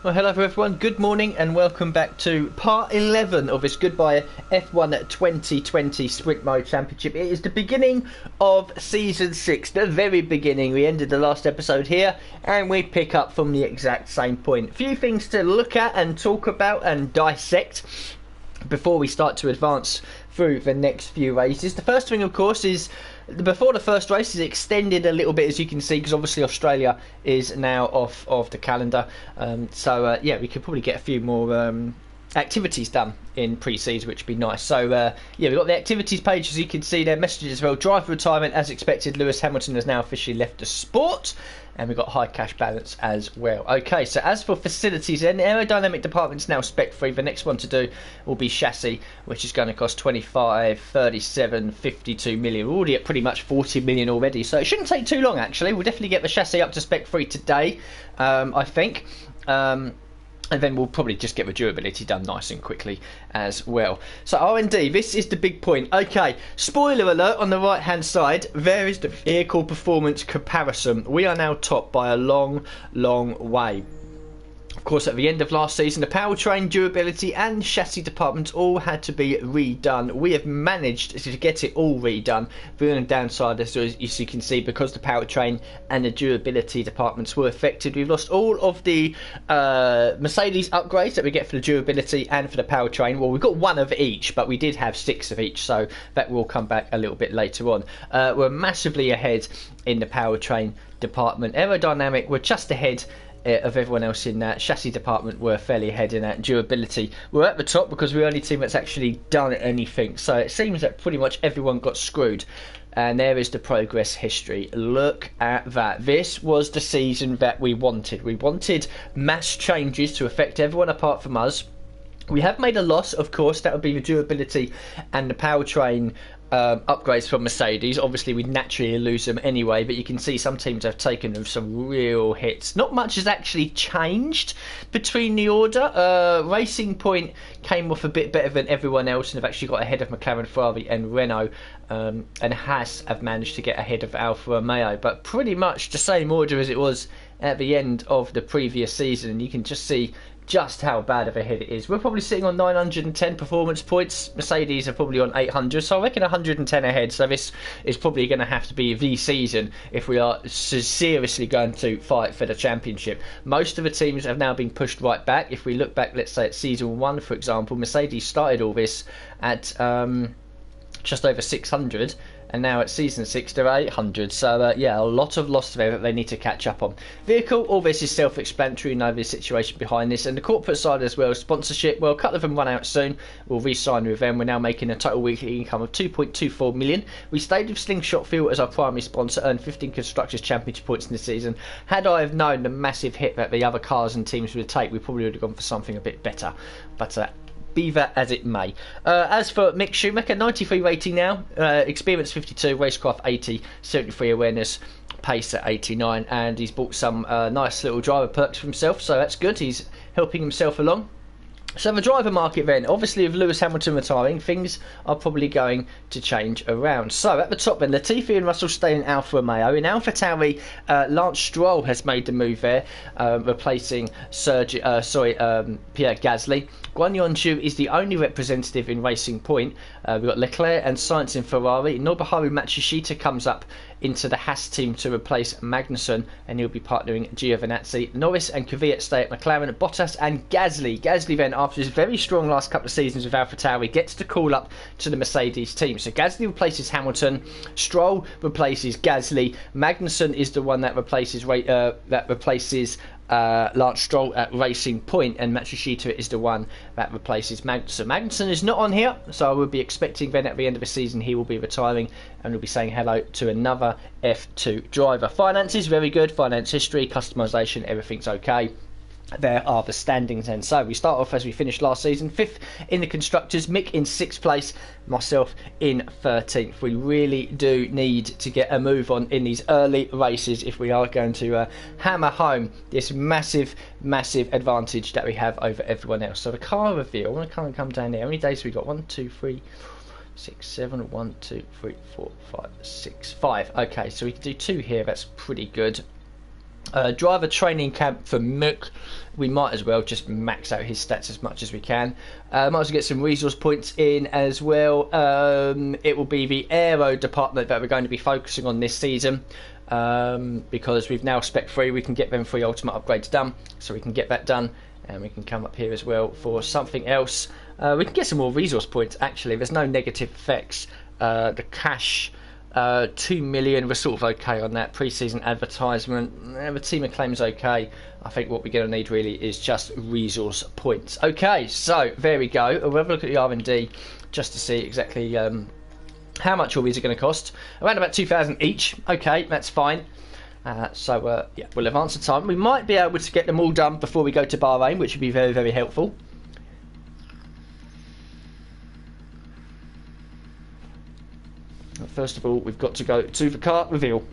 Well, hello everyone, good morning and welcome back to part 11 of this Goodbye F1 2020 Sprint Mode Championship. It is the beginning of Season 6, the very beginning. We ended the last episode here and we pick up from the exact same point. A few things to look at and talk about and dissect before we start to advance through the next few races. The first thing, of course, is before the first race is extended a little bit, as you can see, because obviously Australia is now off of the calendar. Yeah, we could probably get a few more activities done in pre-season, which would be nice. So yeah, we've got the activities page, as you can see there, messages as well. Driver retirement, as expected, Lewis Hamilton has now officially left the sport, and we've got high cash balance as well. Okay, so as for facilities, then, the aerodynamic department's now spec free. The next one to do will be chassis, which is going to cost 25, 37, 52 million. We're already at pretty much 40 million already, so it shouldn't take too long actually. We'll definitely get the chassis up to spec free today, I think. And then we'll probably just get the durability done nice and quickly as well. So R&D, this is the big point. Okay, spoiler alert, on the right hand side, there is the vehicle performance comparison. We are now top by a long, long way. Of course, at the end of last season, the powertrain, durability and chassis departments all had to be redone. We have managed to get it all redone. The only downside, as you can see, because the powertrain and the durability departments were affected, we've lost all of the Mercedes upgrades that we get for the durability and for the powertrain. Well, we've got one of each, but we did have 6 of each, so that will come back a little bit later on. We're massively ahead in the powertrain department. Aerodynamic, we're just ahead of everyone else in that. Chassis department were fairly ahead in that. Durability, we're at the top because we're the only team that's actually done anything, so it seems that pretty much everyone got screwed. And there is the progress history. Look at that. This was the season that we wanted. We wanted mass changes to affect everyone apart from us. We have made a loss, of course. That would be the durability and the powertrain upgrades from Mercedes. Obviously we'd naturally lose them anyway, but you can see some teams have taken some real hits. Not much has actually changed between the order. Racing Point came off a bit better than everyone else and have actually got ahead of McLaren, Ferrari and Renault, and Haas have managed to get ahead of Alfa Romeo, but pretty much the same order as it was at the end of the previous season. And you can just see just how bad of a hit it is. We're probably sitting on 910 performance points. Mercedes are probably on 800, so I reckon 110 ahead. So this is probably going to have to be the season if we are seriously going to fight for the championship. Most of the teams have now been pushed right back. If we look back, let's say at season 1, for example, Mercedes started all this at just over 600. And now at season 6 they're 800, so yeah, a lot of loss there that they need to catch up on. Vehicle, all this is self-explanatory, you know the situation behind this. And the corporate side as well, sponsorship, well, a couple of them run out soon, we'll re-sign with them. We're now making a total weekly income of 2.24 million. We stayed with Slingshot Fuel as our primary sponsor, earned 15 Constructors Championship points in the season. Had I have known the massive hit that the other cars and teams would take, we probably would have gone for something a bit better, but be that as it may. As for Mick Schumacher, 93 rating now, experience 52, racecraft 80, 73 awareness, pace at 89, and he's bought some nice little driver perks for himself, so that's good. He's helping himself along. So the driver market then, obviously with Lewis Hamilton retiring, things are probably going to change around. So at the top then, Latifi and Russell stay in Alfa Romeo. In AlphaTauri, Lance Stroll has made the move there, replacing Pierre Gasly. Guan Yuanzhu is the only representative in Racing Point. We've got Leclerc and Sainz in Ferrari. Nobuharu Matsushita comes up into the Haas team to replace Magnussen, and he'll be partnering Giovinazzi. Norris and Kvyat stay at McLaren. Bottas and Gasly. Gasly then, after his very strong last couple of seasons with AlphaTauri, gets to call up to the Mercedes team. So Gasly replaces Hamilton, Stroll replaces Gasly, Magnussen is the one that replaces Lance Stroll at Racing Point, and Matsushita is the one that replaces Magnussen. Magnussen is not on here, so I would be expecting then at the end of the season he will be retiring and we'll be saying hello to another F2 driver. Finances, very good. Finance history, customisation, everything's okay. There are the standings then. So we start off as we finished last season, 5th in the Constructors, Mick in 6th place, myself in 13th. We really do need to get a move on in these early races if we are going to hammer home this massive advantage that we have over everyone else. So the car review, I want to kind of come down there. How many days have we got? 1, 2, 3, 6, 7, 1, 2, 3, 4, 5, 6, 5. Okay, so we can do 2 here, that's pretty good. Driver training camp for Mook. We might as well just max out his stats as much as we can. Might as well get some resource points in as well. It will be the aero department that we're going to be focusing on this season, because we've now spec 3. We can get them 3 ultimate upgrades done, so we can get that done, and we can come up here as well for something else. We can get some more resource points actually. There's no negative effects. The cash, 2 million, we're sort of okay on that. Pre-season advertisement, the team acclaim's okay. I think what we're going to need really is just resource points. Okay, so there we go. We'll have a look at the R&D just to see exactly how much all these are going to cost. Around about 2,000 each. Okay, that's fine. So yeah, we'll advance the time. We might be able to get them all done before we go to Bahrain, which would be very, very helpful. First of all, we've got to go to the kart reveal.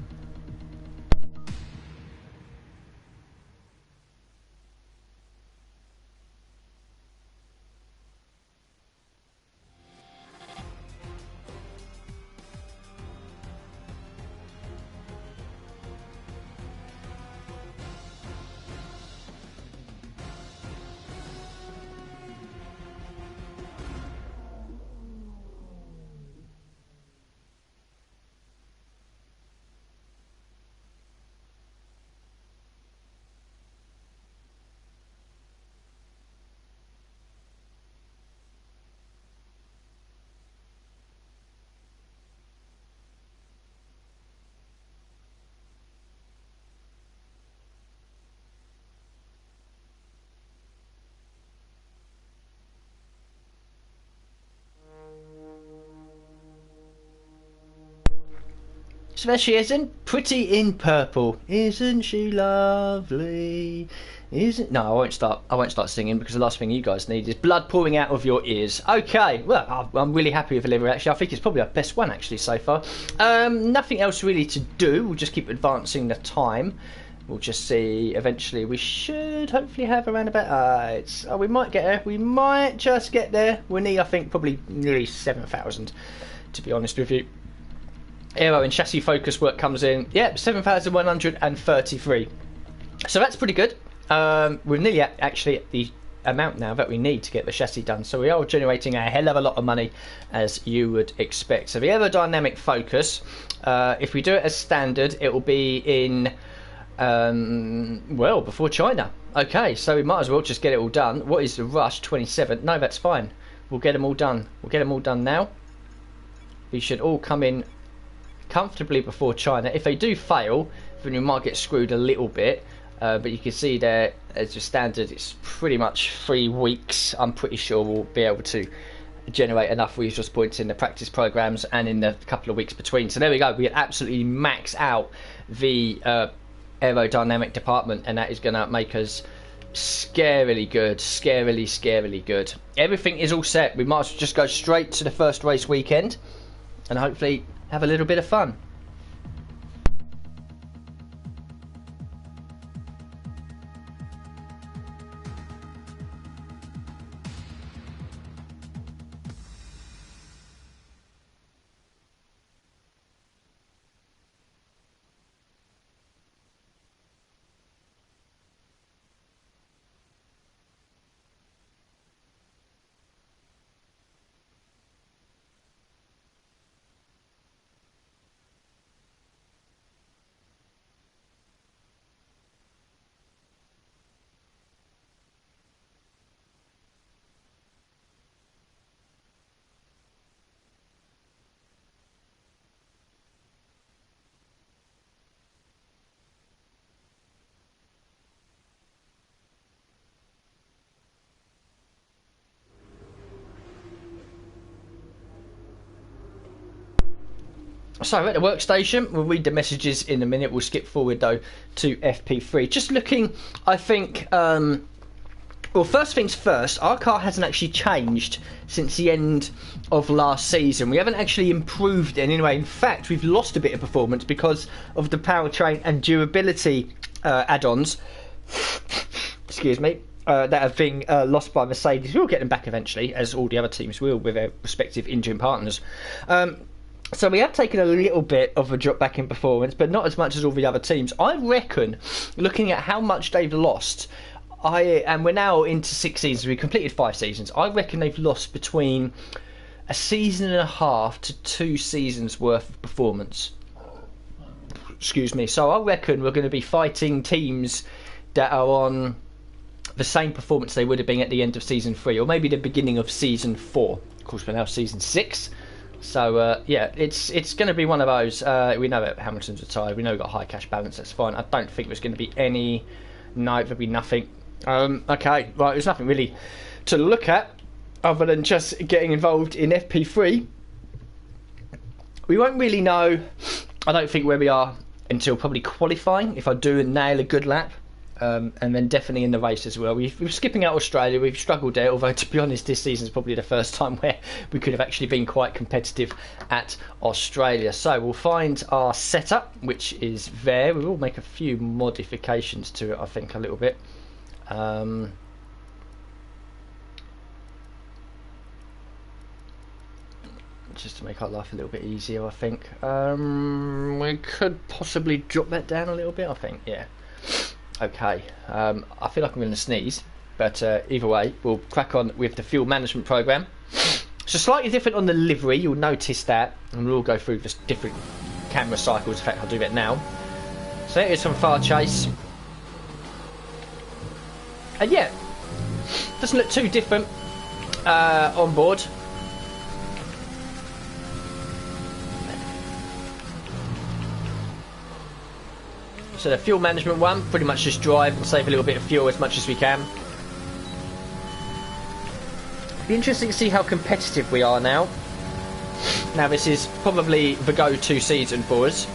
So there she is, in pretty in purple. Isn't she lovely? Isn't no, I won't start singing, because the last thing you guys need is blood pouring out of your ears. Okay, well, I'm really happy with the livery actually. I think it's probably our best one actually so far. Nothing else really to do. We'll just keep advancing the time. We'll just see. Eventually, we should hopefully have around about. We might get there. We might just get there. We need, I think, probably nearly 7,000. To be honest with you. Aero and chassis focus work comes in. Yep, 7,133. So that's pretty good. We're nearly actually at the amount now that we need to get the chassis done. So we are generating a hell of a lot of money, as you would expect. So the aerodynamic focus, if we do it as standard, it will be in, well, before China. Okay, so we might as well just get it all done. What is the rush? 27. No, that's fine. We'll get them all done. We'll get them all done now. These should all come in comfortably before China. If they do fail, then we might get screwed a little bit, but you can see there as a standard it's pretty much 3 weeks. I'm pretty sure we'll be able to generate enough resource points in the practice programs and in the couple of weeks between. So there we go, we absolutely max out the aerodynamic department, and that is going to make us scarily good, scarily good. Everything is all set. We might as well just go straight to the first race weekend and hopefully have a little bit of fun. So we're at the workstation. We'll read the messages in a minute. We'll skip forward though to FP3. Just looking, I think, well, first things first, our car hasn't actually changed since the end of last season. We haven't actually improved in any way. In fact, we've lost a bit of performance because of the powertrain and durability add-ons. Excuse me. That have been lost by Mercedes. We'll get them back eventually, as all the other teams will with their respective engine partners. So we have taken a little bit of a drop back in performance, but not as much as all the other teams. I reckon, looking at how much they've lost, and we're now into 6 seasons, we completed 5 seasons, I reckon they've lost between a season and a half to 2 seasons worth of performance. Excuse me. So I reckon we're going to be fighting teams that are on the same performance they would have been at the end of season 3, or maybe the beginning of season 4. Of course, we're now season 6. So yeah, it's going to be one of those. We know that Hamilton's retired. We know we've got a high cash balance. That's fine. I don't think there's going to be any. No, there'll be nothing. Okay, right. There's nothing really to look at other than just getting involved in FP3. We won't really know, I don't think, where we are until probably qualifying, if I do nail a good lap. And then definitely in the race as well. We're skipping out Australia. We've struggled there, although to be honest, this season's probably the first time where we could have actually been quite competitive at Australia. So we'll find our setup, which is there. We will make a few modifications to it, I think, a little bit. Just to make our life a little bit easier, I think. We could possibly drop that down a little bit, I think, yeah. Okay, I feel like I'm going to sneeze, but either way, we'll crack on with the fuel management program. So slightly different on the livery, you'll notice that, and we'll go through the different camera cycles. In fact, I'll do that now. So it is from Far Chase. And yeah, doesn't look too different on board. So the fuel management one, pretty much just drive and save a little bit of fuel as much as we can. Be interesting to see how competitive we are now. Now this is probably the go-to season for us.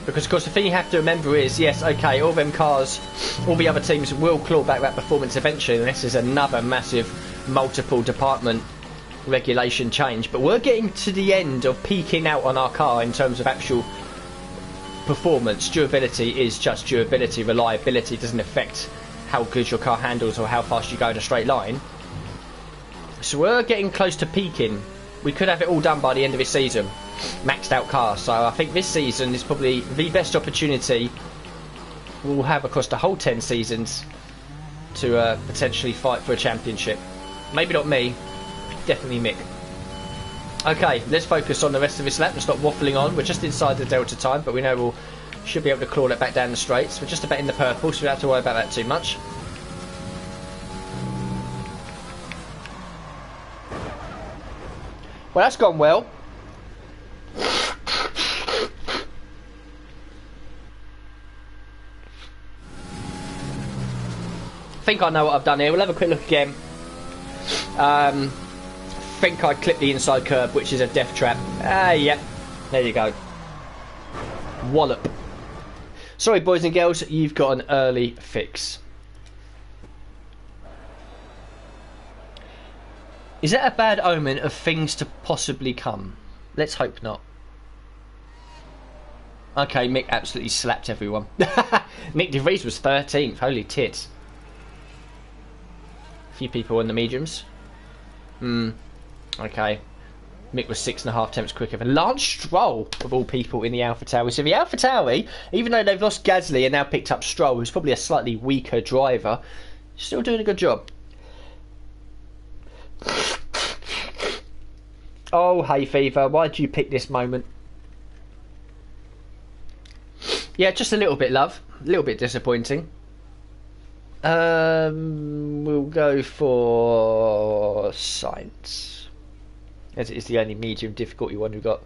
Because of course the thing you have to remember is, yes, okay, all them cars, all the other teams will claw back that performance eventually, and this is another massive multiple department regulation change, but we're getting to the end of peaking out on our car in terms of actual performance. Durability is just durability. Reliability doesn't affect how good your car handles or how fast you go in a straight line. So we're getting close to peaking. We could have it all done by the end of this season, maxed out car. So I think this season is probably the best opportunity we'll have across the whole 10 seasons to potentially fight for a championship. Maybe not me, definitely Mick. Okay, let's focus on the rest of this lap and stop waffling on. We're just inside the Delta time, but we know we'll should be able to claw it back down the straights. We're just about in the purple, so we don't have to worry about that too much. Well, that's gone well. I think I know what I've done here. We'll have a quick look again. Think I clipped the inside curb, which is a death trap. Yep. There you go. Wallop. Sorry, boys and girls, you've got an early fix. Is that a bad omen of things to possibly come? Let's hope not. Okay, Mick absolutely slapped everyone. Nick De Vries was 13th. Holy tits. A few people on the mediums. Okay. Mick was 6.5 tenths quicker than Lance Stroll, of all people, in the AlphaTauri. So the AlphaTauri, even though they've lost Gasly and now picked up Stroll, who's probably a slightly weaker driver, still doing a good job. Oh, hay fever, why did you pick this moment? Yeah, just a little bit, love. A little bit disappointing. We'll go for science, as it is the only medium difficulty one we've got.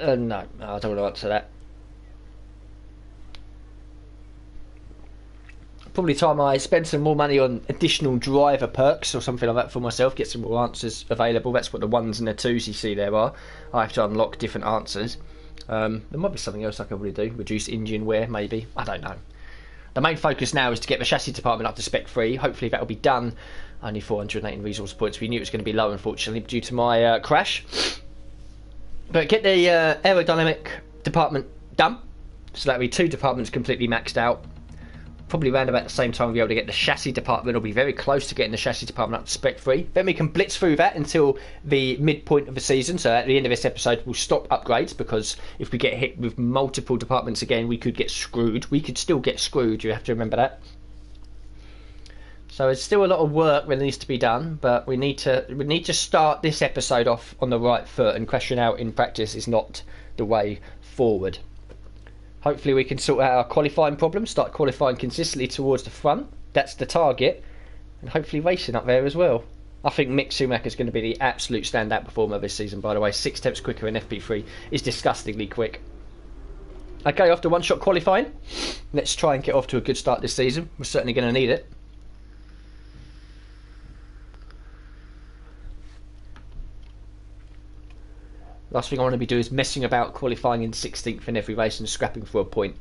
No, I don't want to answer that. Probably time I spend some more money on additional driver perks or something like that for myself, get some more answers available. That's what the 1s and the 2s you see there are. I have to unlock different answers. There might be something else I can really do. Reduce engine wear, maybe. I don't know. The main focus now is to get the chassis department up to spec 3. Hopefully that will be done. Only 418 resource points. We knew it was going to be low, unfortunately, due to my crash. But get the aerodynamic department done. So that'll be 2 departments completely maxed out. Probably around about the same time we'll be able to get the chassis department, or be very close to getting the chassis department up to spec 3. Then we can blitz through that until the midpoint of the season. So at the end of this episode, we'll stop upgrades, because if we get hit with multiple departments again, we could get screwed. We could still get screwed, you have to remember that. So there's still a lot of work that needs to be done, but we need to start this episode off on the right foot, and crashing out in practice is not the way forward. Hopefully we can sort out our qualifying problems, start qualifying consistently towards the front. That's the target. And hopefully racing up there as well. I think Mick Schumacher is going to be the absolute standout performer this season, by the way. 6 tenths quicker in FP3 is disgustingly quick. Okay, after one-shot qualifying, let's try and get off to a good start this season. We're certainly going to need it. Last thing I want to be doing is messing about qualifying in 16th in every race and scrapping for a point.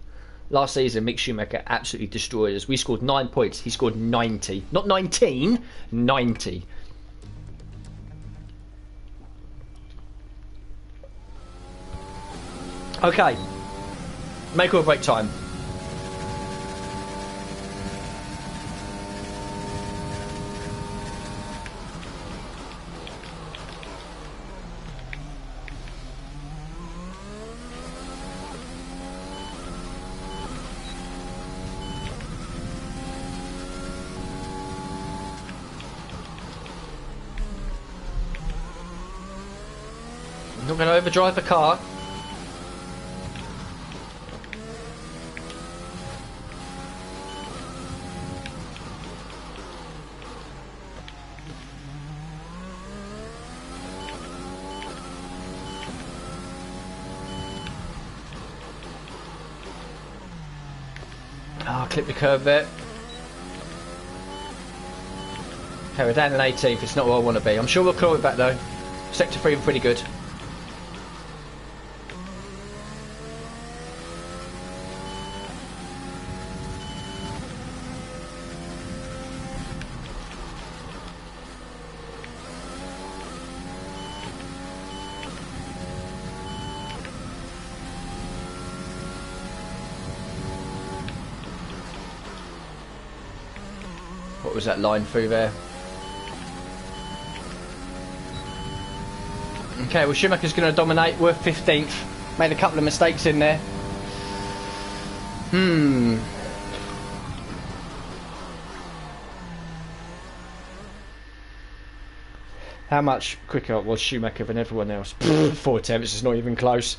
Last season, Mick Schumacher absolutely destroyed us. We scored 9 points. He scored 90. Not 19, 90. Okay. Make or break time. I'm not going to overdrive the car. Oh, clip the curve there. Okay, we're down in 18th. It's not where I want to be. I'm sure we'll claw it back though. Sector 3 pretty good. What was that line through there? Okay, well Schumacher's going to dominate. We're 15th. Made a couple of mistakes in there. How much quicker was Schumacher than everyone else? 4 tenths is not even close.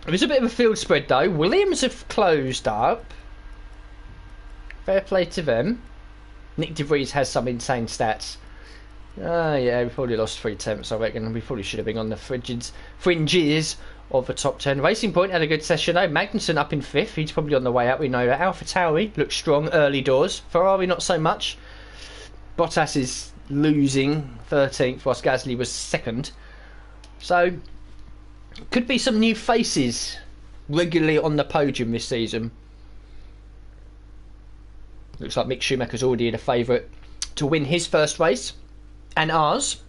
It was a bit of a field spread though. Williams have closed up. Fair play to them. Nick De Vries has some insane stats. Yeah, we probably lost 3 tenths, I reckon. We probably should have been on the fringes of the top 10. Racing Point had a good session though. Magnussen up in 5th. He's probably on the way out. We know that. AlphaTauri looks strong early doors. Ferrari not so much. Bottas is losing 13th, whilst Gasly was 2nd. So, could be some new faces regularly on the podium this season. Looks like Mick Schumacher's already the favourite to win his first race. And ours.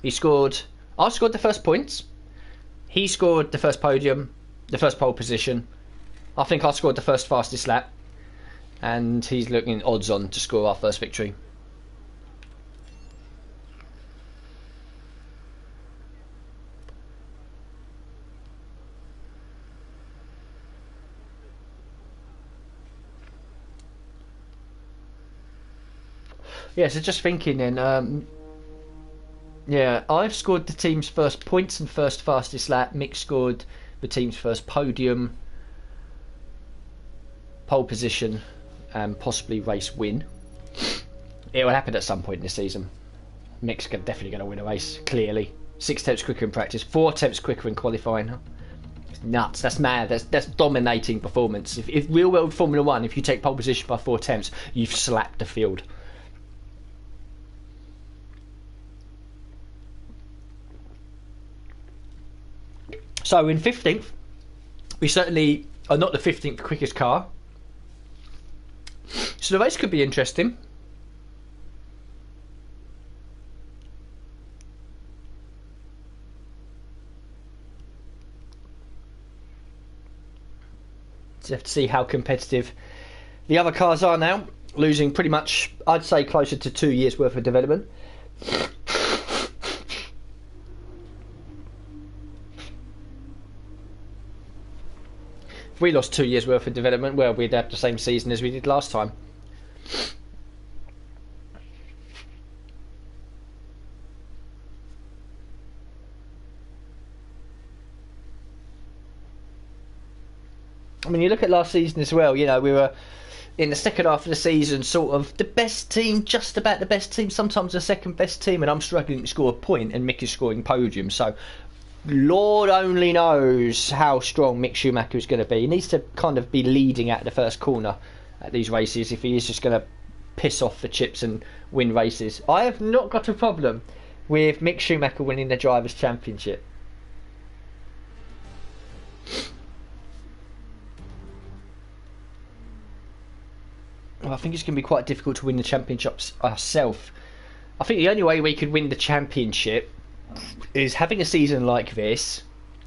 I scored the first points. He scored the first podium, the first pole position. I think I scored the first fastest lap. And he's looking odds on to score our first victory. Yeah, so just thinking then, yeah, I've scored the team's first points and first fastest lap. Mick scored the team's first podium, pole position, and possibly race win. It will happen at some point in the season. Mick's definitely going to win a race, clearly. 6 tenths quicker in practice, 4 tenths quicker in qualifying. It's nuts, that's mad, that's dominating performance. If real world Formula 1, if you take pole position by 4 tenths, you've slapped the field. So in 15th, we certainly are not the 15th quickest car. So the race could be interesting. have to see how competitive the other cars are now, losing pretty much, I'd say, closer to 2 years worth of development. If we lost 2 years worth of development, well, we'd have the same season as we did last time. I mean, you look at last season as well, you know, we were in the second half of the season sort of the best team, just about the best team, sometimes the second best team, and I'm struggling to score a point and Mick is scoring podium. So Lord only knows how strong Mick Schumacher is going to be. He needs to kind of be leading at the first corner at these races if he is just going to piss off the chips and win races. I have not got a problem with Mick Schumacher winning the Drivers' Championship. Well, I think it's going to be quite difficult to win the championships ourselves. I think the only way we could win the championship is having a season like this,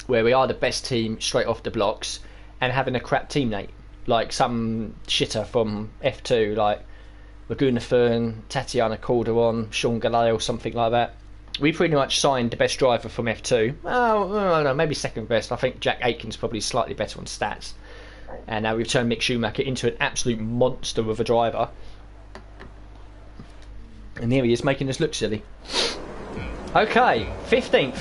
where we are the best team straight off the blocks, and having a crap teammate, like some shitter from F2, like Laguna Fern, Tatiana Calderon, Sean Galeo, something like that. We pretty much signed the best driver from F2. Oh, no, maybe second best. I think Jack Aitken's probably slightly better on stats. And now we've turned Mick Schumacher into an absolute monster of a driver. And here he is making us look silly. Okay, 15th.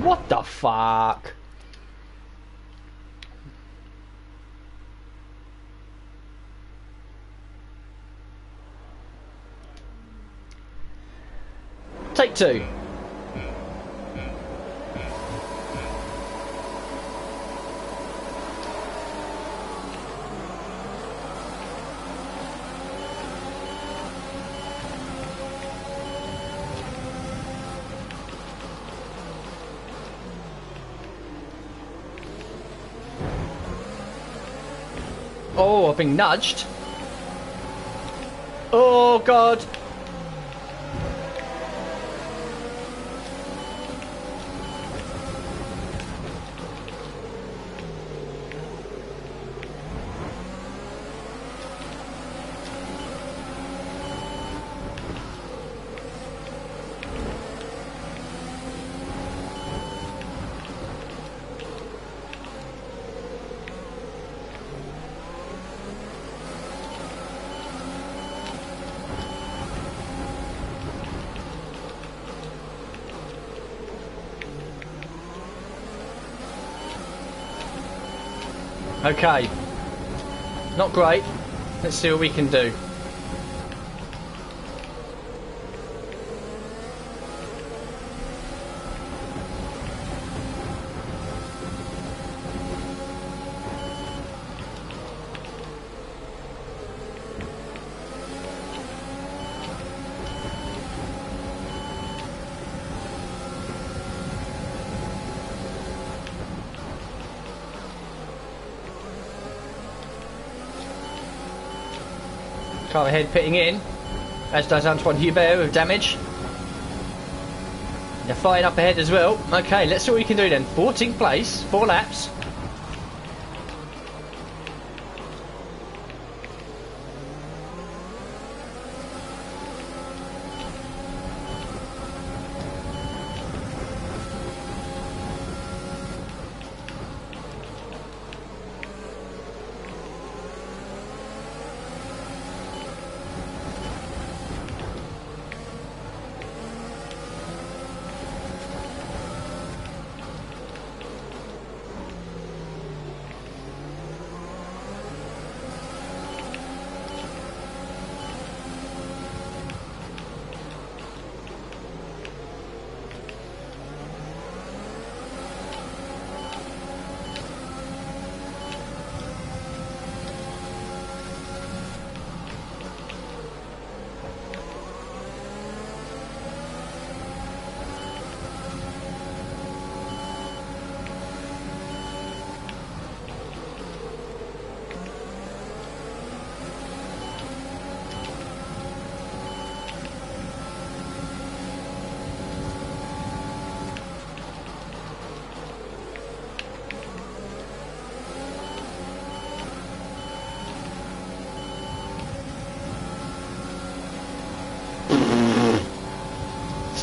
What the fuck? Take two. Oh, I've been nudged. Oh, God. Okay, not great. Let's see what we can do. Car ahead pitting in, as does Antoine Hubert with damage. They're flying up ahead as well. Okay, let's see what we can do then. 14th place, 4 laps.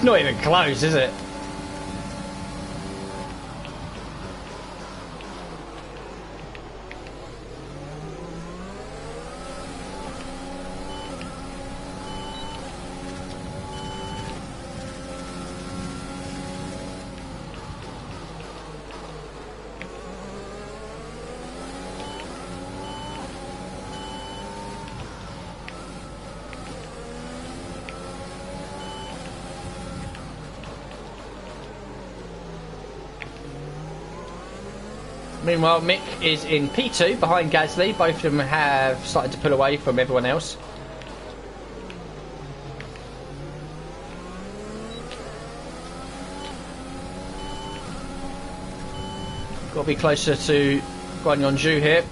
not even close, is it? Meanwhile, Mick is in P2 behind Gasly. Both of them have started to pull away from everyone else. Got to be closer to Guan Yongzhu here.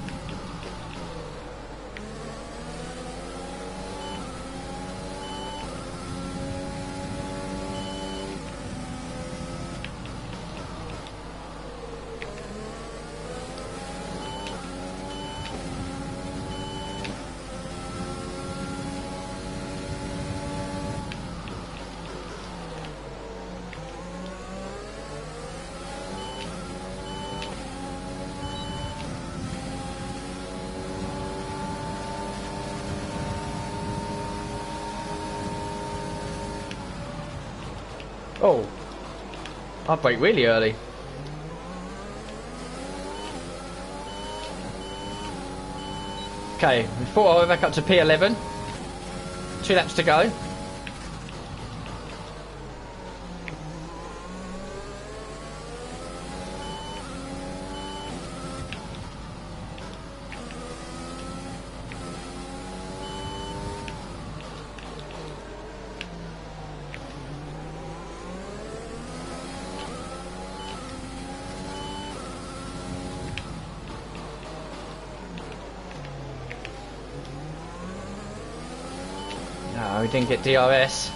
Oh, I brake really early. Okay, we thought I went back up to P11. 2 laps to go. No, we didn't get DRS.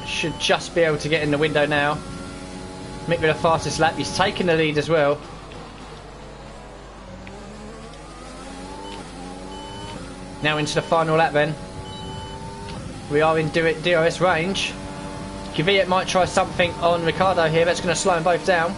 Should just be able to get in the window now. Mick with the fastest lap. He's taking the lead as well. Now into the final lap then. We are in DRS range. Kvyat might try something on Ricciardo here. That's going to slow them both down.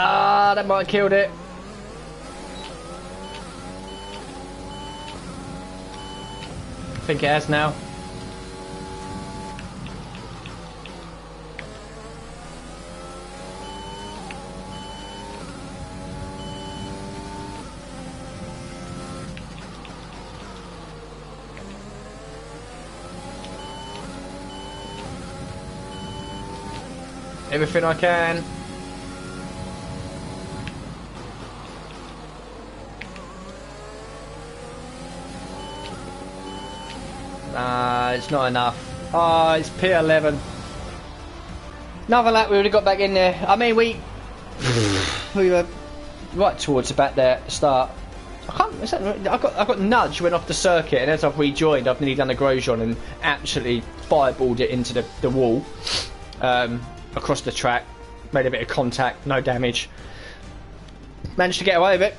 Ah, that might have killed it. I think it has now. Everything I can. It's not enough. Oh, it's P11. Another lap, we would have got back in there. I mean, we were right towards about there start. I got nudged, went off the circuit, and as I've rejoined, I've nearly done a Grosjean and absolutely fireballed it into the wall across the track. Made a bit of contact, no damage. Managed to get away with it.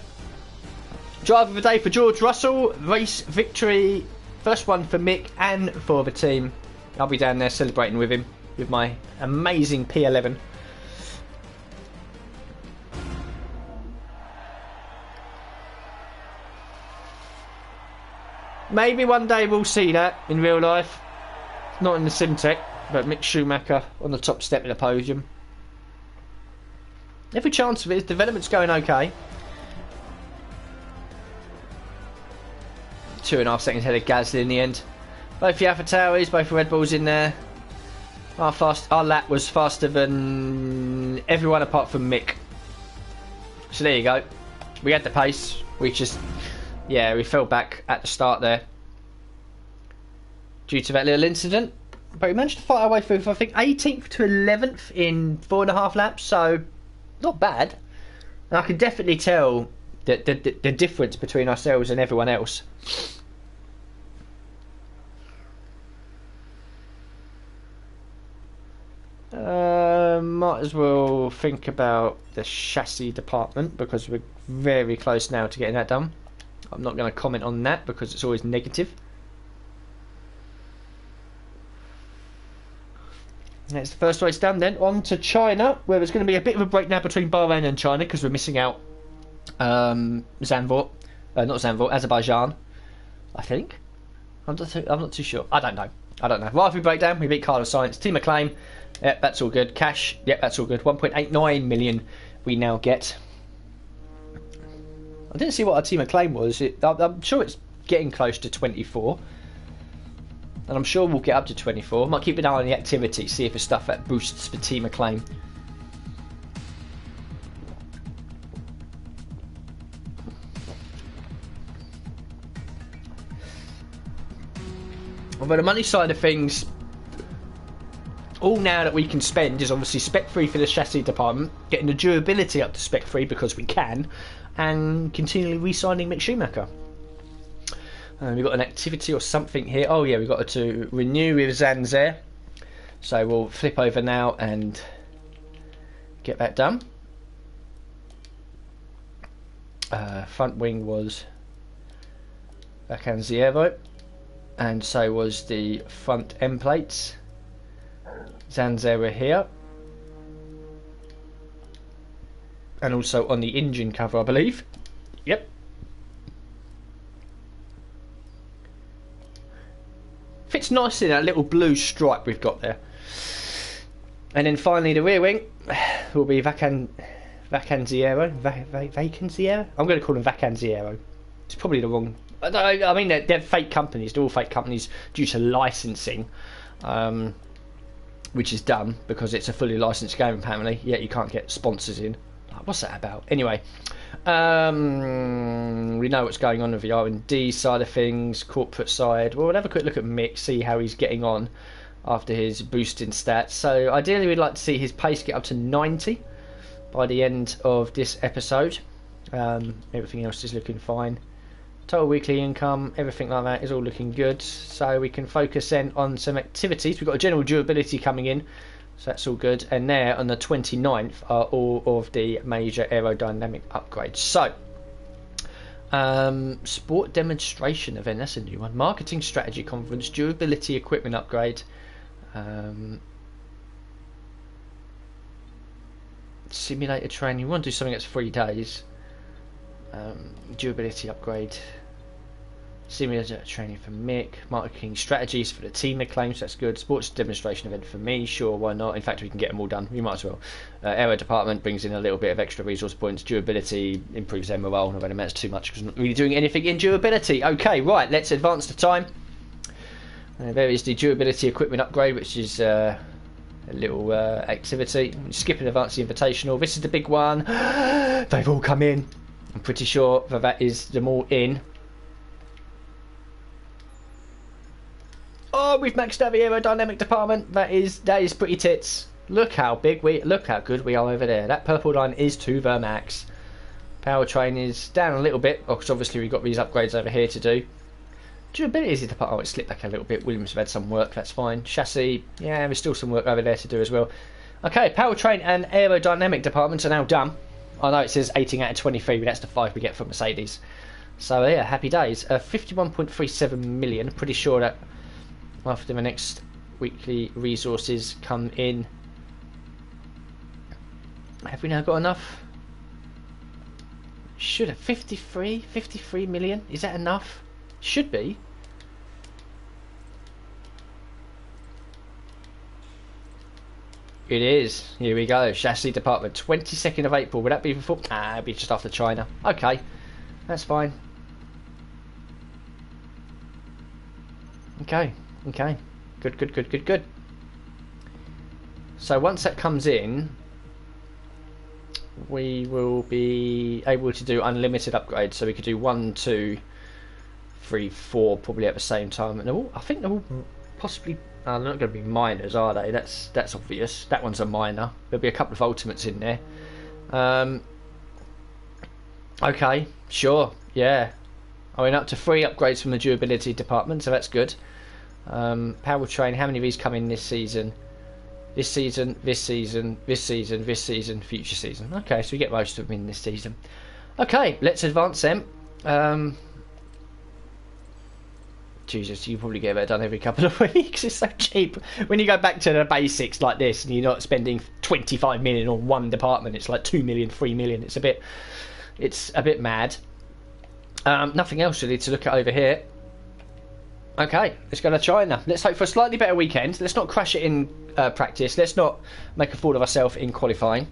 Driver of the day for George Russell. Race victory. First one for Mick and for the team. I'll be down there celebrating with him with my amazing P11. Maybe one day we'll see that in real life. Not in the sim tech. But Mick Schumacher on the top step of the podium. Every chance of it. His development's going okay. 2.5 seconds ahead of Gasly in the end. Both the AlphaTauris, both the Red Bulls in there. Our lap was faster than everyone apart from Mick. So there you go. We had the pace. We just, yeah, we fell back at the start there due to that little incident. But we managed to fight our way through, I think, 18th to 11th in 4.5 laps. So not bad. And I can definitely tell the difference between ourselves and everyone else. Might as well think about the chassis department because we're very close now to getting that done. I'm not going to comment on that because it's always negative. That's the first race done. Then on to China, where there's going to be a bit of a break now between Bahrain and China because we're missing out Azerbaijan, I think. I'm not too sure. I don't know. Right after we break down, we beat Carlos Sainz. Team acclaim. Yep, that's all good. Cash. Yep, that's all good. 1.89 million we now get. I didn't see what our team acclaim was. I'm sure it's getting close to 24. And I'm sure we'll get up to 24. Might keep an eye on the activity, see if there's stuff that boosts the team acclaim. Although the money side of things, all now that we can spend is obviously Spec 3 for the chassis department, getting the durability up to Spec 3 because we can, and continually re-signing Mick Schumacher. We've got an activity or something here. Oh yeah, we've got to renew with Zanzer. So we'll flip over now and get that done. Front wing was Vacanziero, and so was the front end plates. Zanzera here, and also on the engine cover, I believe. Yep. Fits nicely in that little blue stripe we've got there. And then finally the rear wing will be Vacanziero. Vacanziero? I'm going to call him Vacanziero. It's probably the wrong... I mean, they're fake companies. They're all fake companies due to licensing. Which is dumb because it's a fully licensed game apparently, yet you can't get sponsors in. What's that about? Anyway, we know what's going on with the R&D side of things, corporate side. Well, we'll have a quick look at Mick, see how he's getting on after his boosting stats. So ideally we'd like to see his pace get up to 90 by the end of this episode. Everything else is looking fine. Total weekly income, everything like that is all looking good. So we can focus then on some activities. We've got a general durability coming in, so that's all good. And there on the 29th are all of the major aerodynamic upgrades. So, sport demonstration event, that's a new one. Marketing strategy conference, durability equipment upgrade. Simulator training, we want to do something that's 3 days. Durability upgrade, simulator training for Mick, marketing strategies for the team acclaim, so that's good. Sports demonstration event for me, sure, why not? In fact, we can get them all done, we might as well. Aero department brings in a little bit of extra resource points. Durability improves their morale, not really matters too much because we're not really doing anything in durability. Okay, right, let's advance the time. There is the durability equipment upgrade, which is a little activity. Skip and advance the invitational. This is the big one. They've all come in. I'm pretty sure that is them all in. Oh, we've maxed out the aerodynamic department. That is pretty tits. Look how good we are over there. That purple line is to the max. Powertrain is down a little bit because obviously we've got these upgrades over here to do. Durability is the part. Oh, it slipped back a little bit. Williams have had some work. That's fine. Chassis, yeah, there's still some work over there to do as well. Okay, powertrain and aerodynamic departments are now done. I know it says 18 out of 23, but that's the 5 we get from Mercedes. So yeah, happy days. 51.37 million. Pretty sure that after the next weekly resources come in, have we now got enough? Should have 53 million. Is that enough? Should be. It is. Here we go. Chassis department. 22nd of April. Would that be before? Ah, it'd be just after China. Okay. That's fine. Okay. Okay. Good, good, good, good, good. So once that comes in, we will be able to do unlimited upgrades. So we could do 1, 2, 3, 4 probably at the same time. And I think they're all possibly... they're not going to be minors, are they? That's obvious. That one's a minor. There'll be a couple of ultimates in there. Okay, sure, yeah. I mean, up to 3 upgrades from the durability department, so that's good. Powertrain, how many of these come in this season? This season, this season, this season, this season, future season. Okay, so we get most of them in this season. Okay, let's advance them. Jesus, you probably get that done every couple of weeks. It's so cheap. When you go back to the basics like this and you're not spending 25 million on one department, it's like 2 million, 3 million. It's a bit mad. Nothing else really to look at over here. Okay, let's go to China. Let's hope for a slightly better weekend. Let's not crash it in practice. Let's not make a fool of ourselves in qualifying.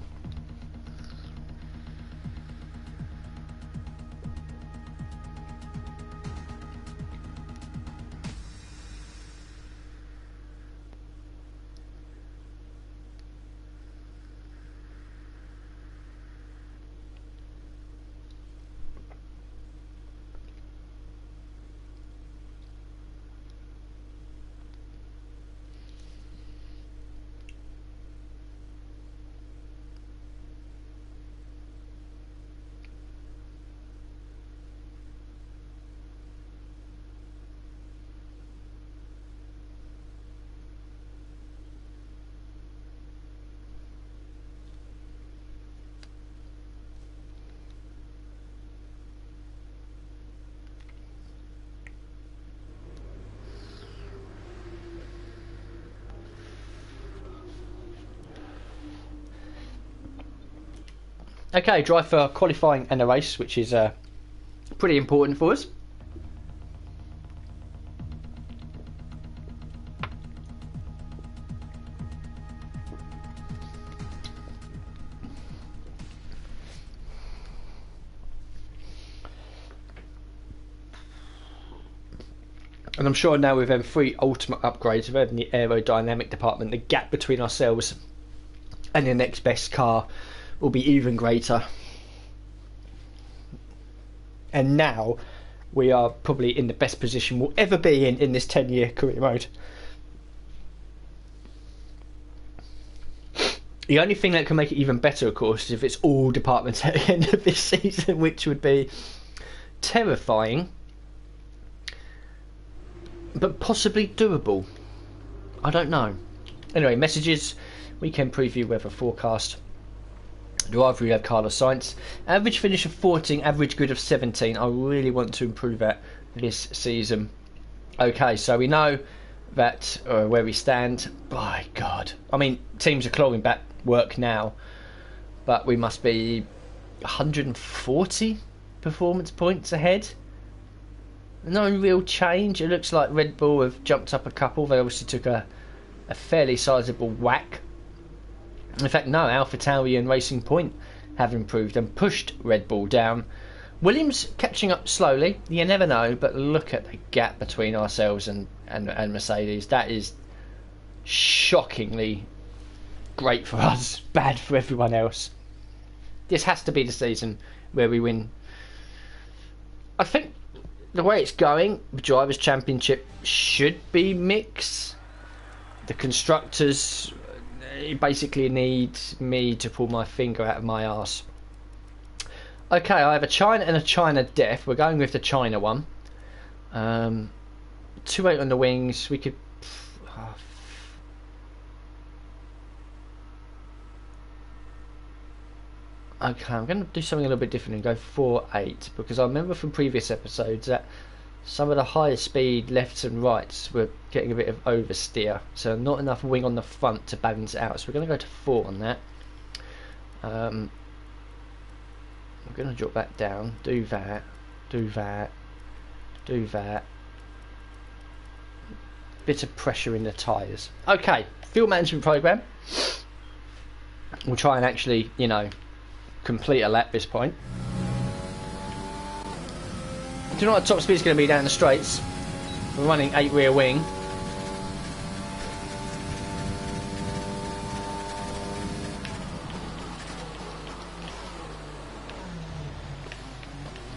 Okay, drive for qualifying and a race, which is pretty important for us. And I'm sure now with them 3 ultimate upgrades, we've in the aerodynamic department, the gap between ourselves and the next best car will be even greater. And now we are probably in the best position we'll ever be in this 10-year career mode. The only thing that can make it even better, of course, is if it's all departments at the end of this season, which would be terrifying, but possibly doable. I don't know. Anyway, messages, weekend preview, weather forecast. Driver, we have Carlos Sainz. Average finish of 14, average good of 17. I really want to improve that this season. Okay, so we know that where we stand. By God. I mean, teams are clawing back work now, but we must be 140 performance points ahead. No real change. It looks like Red Bull have jumped up a couple. They obviously took a fairly sizable whack. In fact, no, AlphaTauri and Racing Point have improved and pushed Red Bull down. Williams catching up slowly, you never know, but look at the gap between ourselves and Mercedes. That is shockingly great for us, bad for everyone else. This has to be the season where we win. I think the way it's going, the Drivers' Championship should be mixed. The Constructors... you basically need me to pull my finger out of my arse. Okay, I have a China and a China Def. We're going with the China one. 2.8 on the wings. We could... okay, I'm going to do something a little bit different and go 4.8, because I remember from previous episodes that some of the higher speed lefts and rights were getting a bit of oversteer, so not enough wing on the front to balance it out. So we're going to go to 4 on that. I'm going to drop that down, do that, do that, do that. Bit of pressure in the tyres. Okay, fuel management program. We'll try and actually, you know, complete a lap this point. Do you know what top speed is going to be down the straights? We're running 8 rear wing.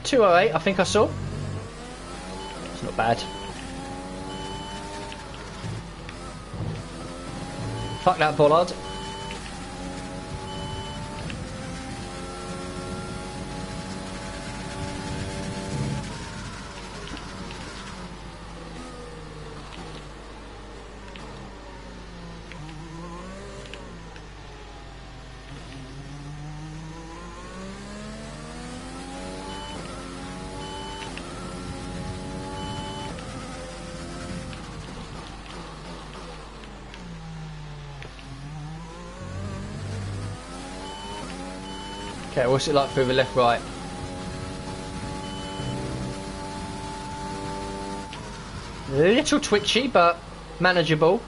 .208, I think I saw. It's not bad. Fuck that bollard. Okay, what's it like through the left right? A little twitchy, but manageable.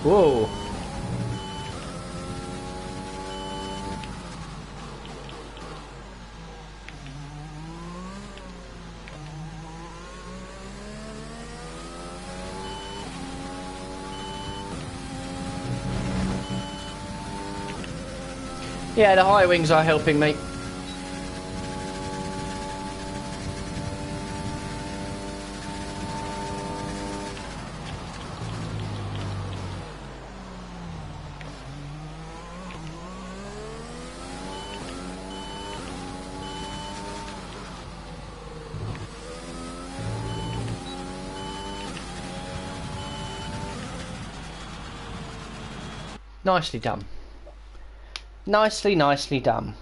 Whoa. Yeah, the high wings are helping me. Nicely done. Nicely done.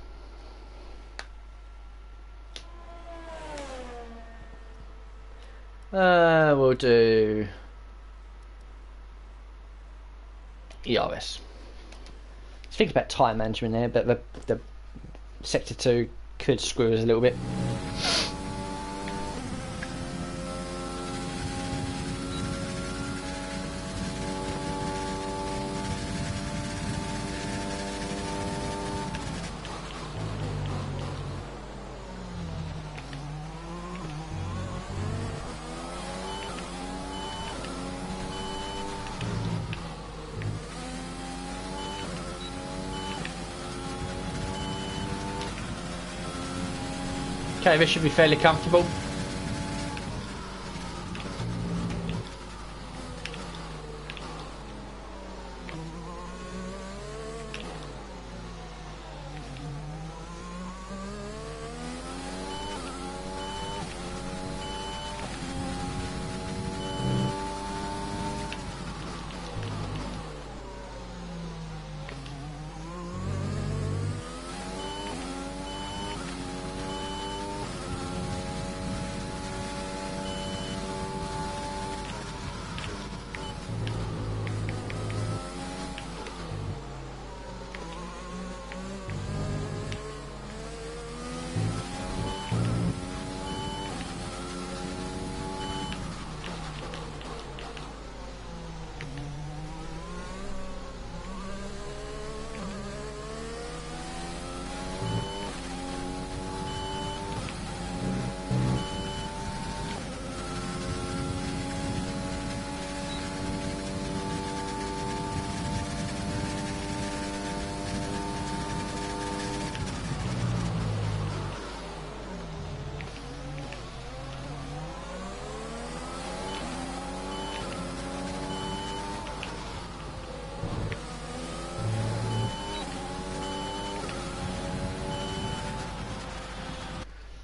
We'll do ERS. Think about time management there, but the sector 2 could screw us a little bit. Okay, this should be fairly comfortable.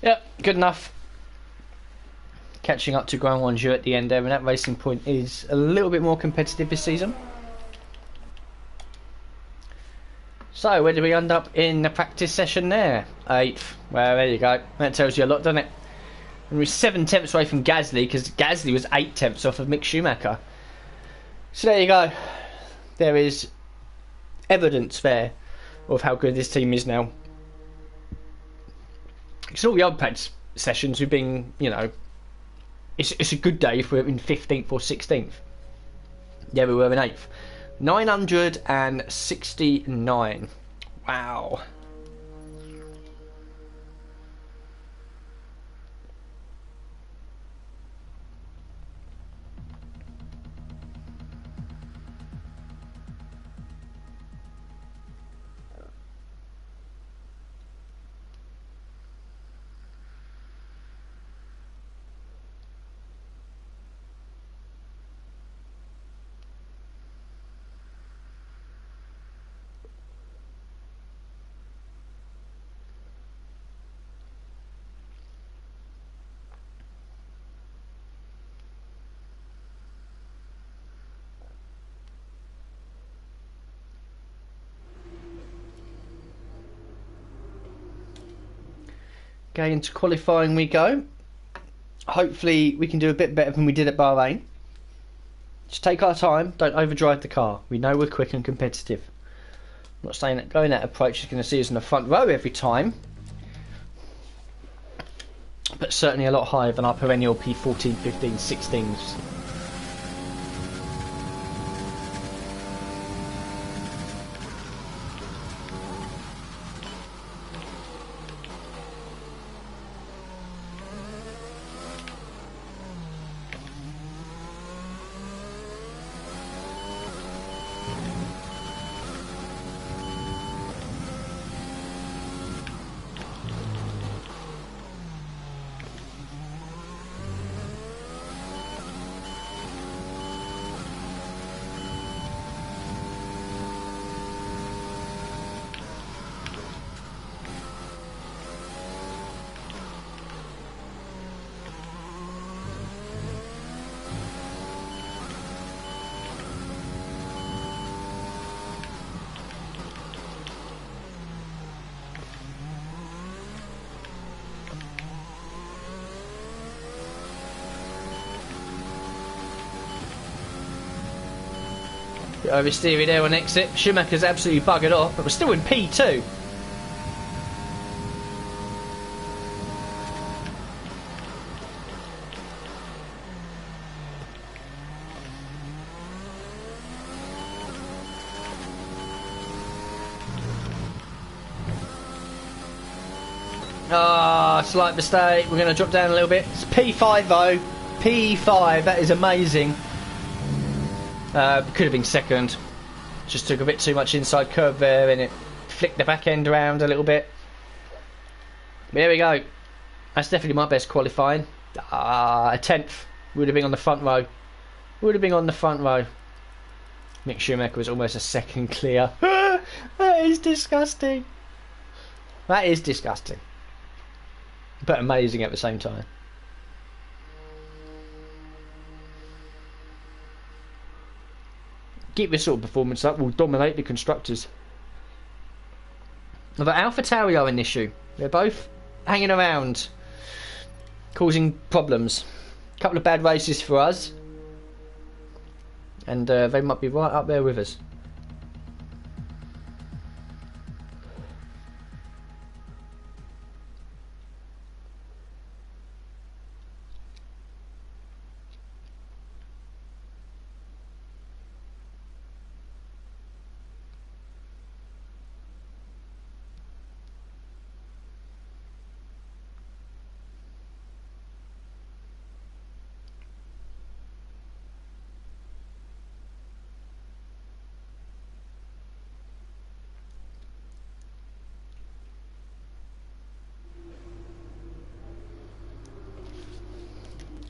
Yep, good enough. Catching up to Grand Wanju at the end there, and that racing point is a little bit more competitive this season. So, where did we end up in the practice session there? 8th. Well, there you go. That tells you a lot, doesn't it? And we're 7 tenths away from Gasly, because Gasly was 8 tenths off of Mick Schumacher. So there you go. There is evidence there of how good this team is now. Because all the other practice sessions we've been, you know, it's a good day if we're in 15th or 16th. Yeah, we were in 8th. 969. Wow. Okay, into qualifying we go. Hopefully we can do a bit better than we did at Bahrain. Just take our time, don't overdrive the car. We know we're quick and competitive. I'm not saying that going that approach is going to see us in the front row every time, but certainly a lot higher than our perennial P14, 15, 16s. Bit oversteering there on exit. Schumacher's absolutely buggered off, but we're still in P2. Ah, slight mistake. We're going to drop down a little bit. It's P5 though. P5. That is amazing. Could have been second. Just took a bit too much inside curve there and it flicked the back end around a little bit. But there we go. That's definitely my best qualifying. A 10th. Would have been on the front row. Would have been on the front row. Mick Schumacher was almost a second clear. That is disgusting. That is disgusting. But amazing at the same time. Keep this sort of performance up, we'll dominate the constructors. But AlphaTauri are an issue. They're both hanging around, causing problems. A couple of bad races for us, and they might be right up there with us.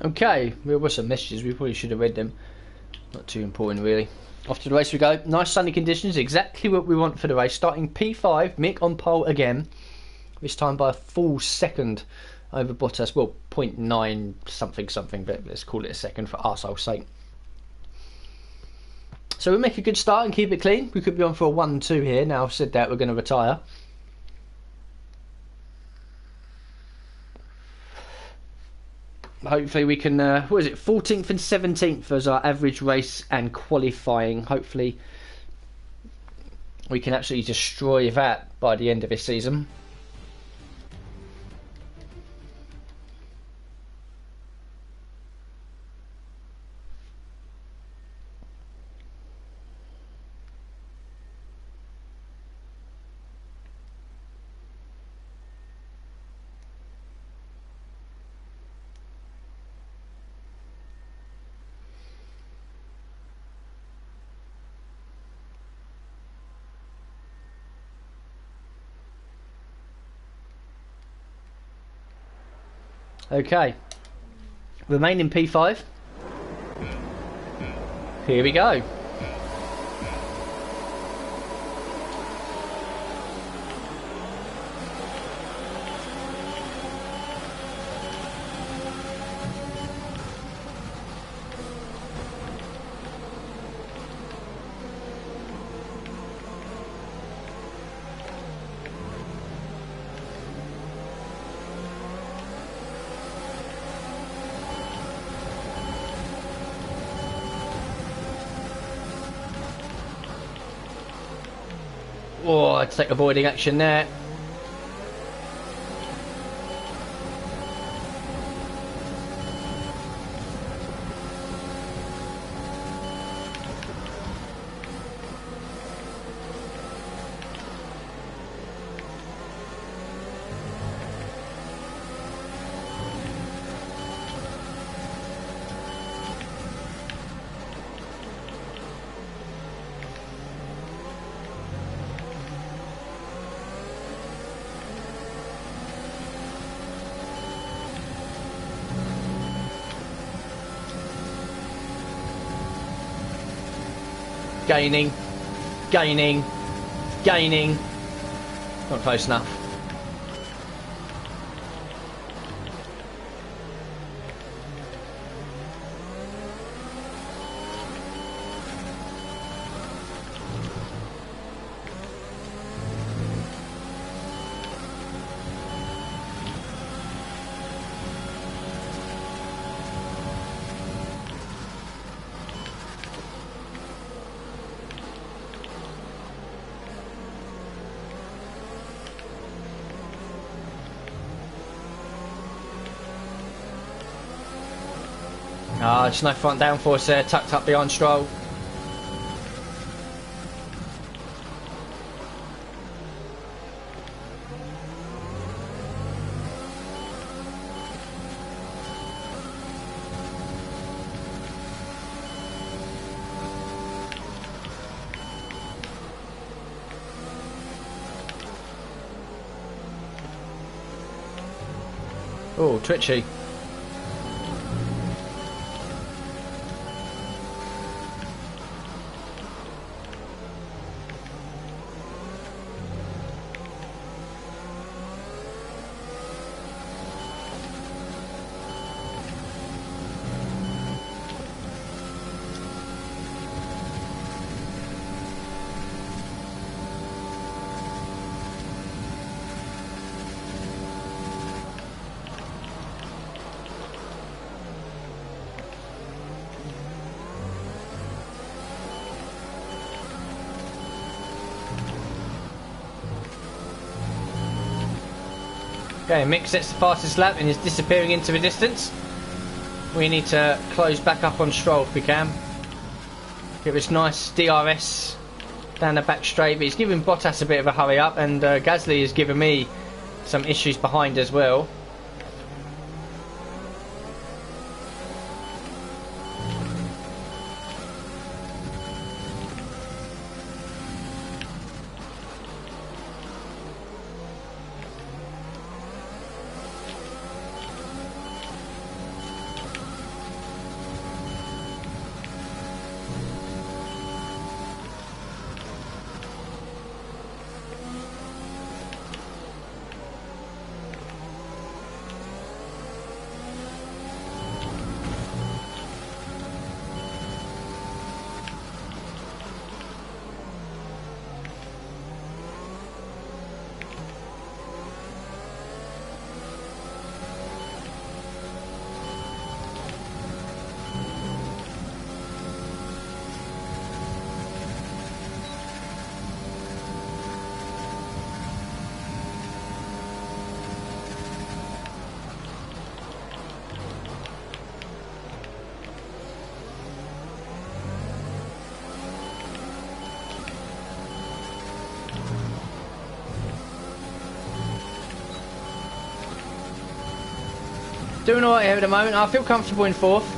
Okay, there were some messages, we probably should have read them. Not too important really. Off to the race we go. Nice sunny conditions, exactly what we want for the race. Starting P5, Mick on pole again. This time by a full second over Bottas. Well, 0.9 something, but let's call it a second for arsehole's sake. So we'll make a good start and keep it clean. We could be on for a 1-2 here. Now I've said that, we're going to retire. Hopefully we can, what is it, 14th and 17th as our average race and qualifying. Hopefully we can actually destroy that by the end of this season. Okay. Remaining P5. Here we go. Oh, I'd take avoiding action there. Gaining, gaining, gaining. Not close enough. Ah, just no front downforce there, tucked up behind Stroll. Oh, twitchy. Okay, Mick sets the fastest lap and is disappearing into the distance. We need to close back up on Stroll if we can. Get this nice DRS down the back straight, but he's giving Bottas a bit of a hurry up, and Gasly has given me some issues behind as well. Doing alright here at the moment. I feel comfortable in fourth.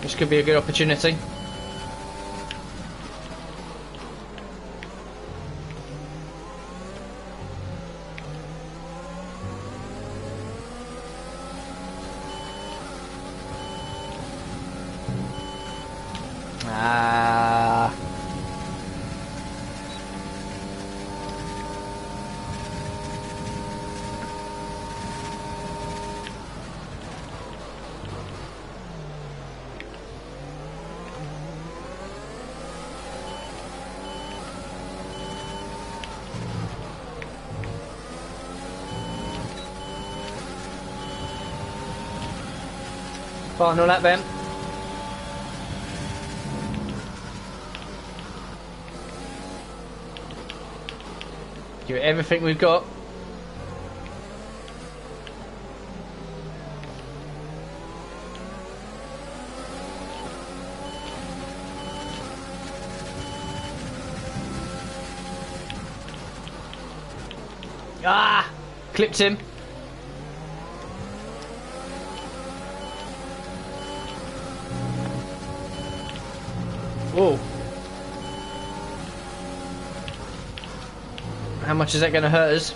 This could be a good opportunity. Final lap then. Give it everything we've got. Ah! Clipped him. Whoa. How much is that going to hurt us?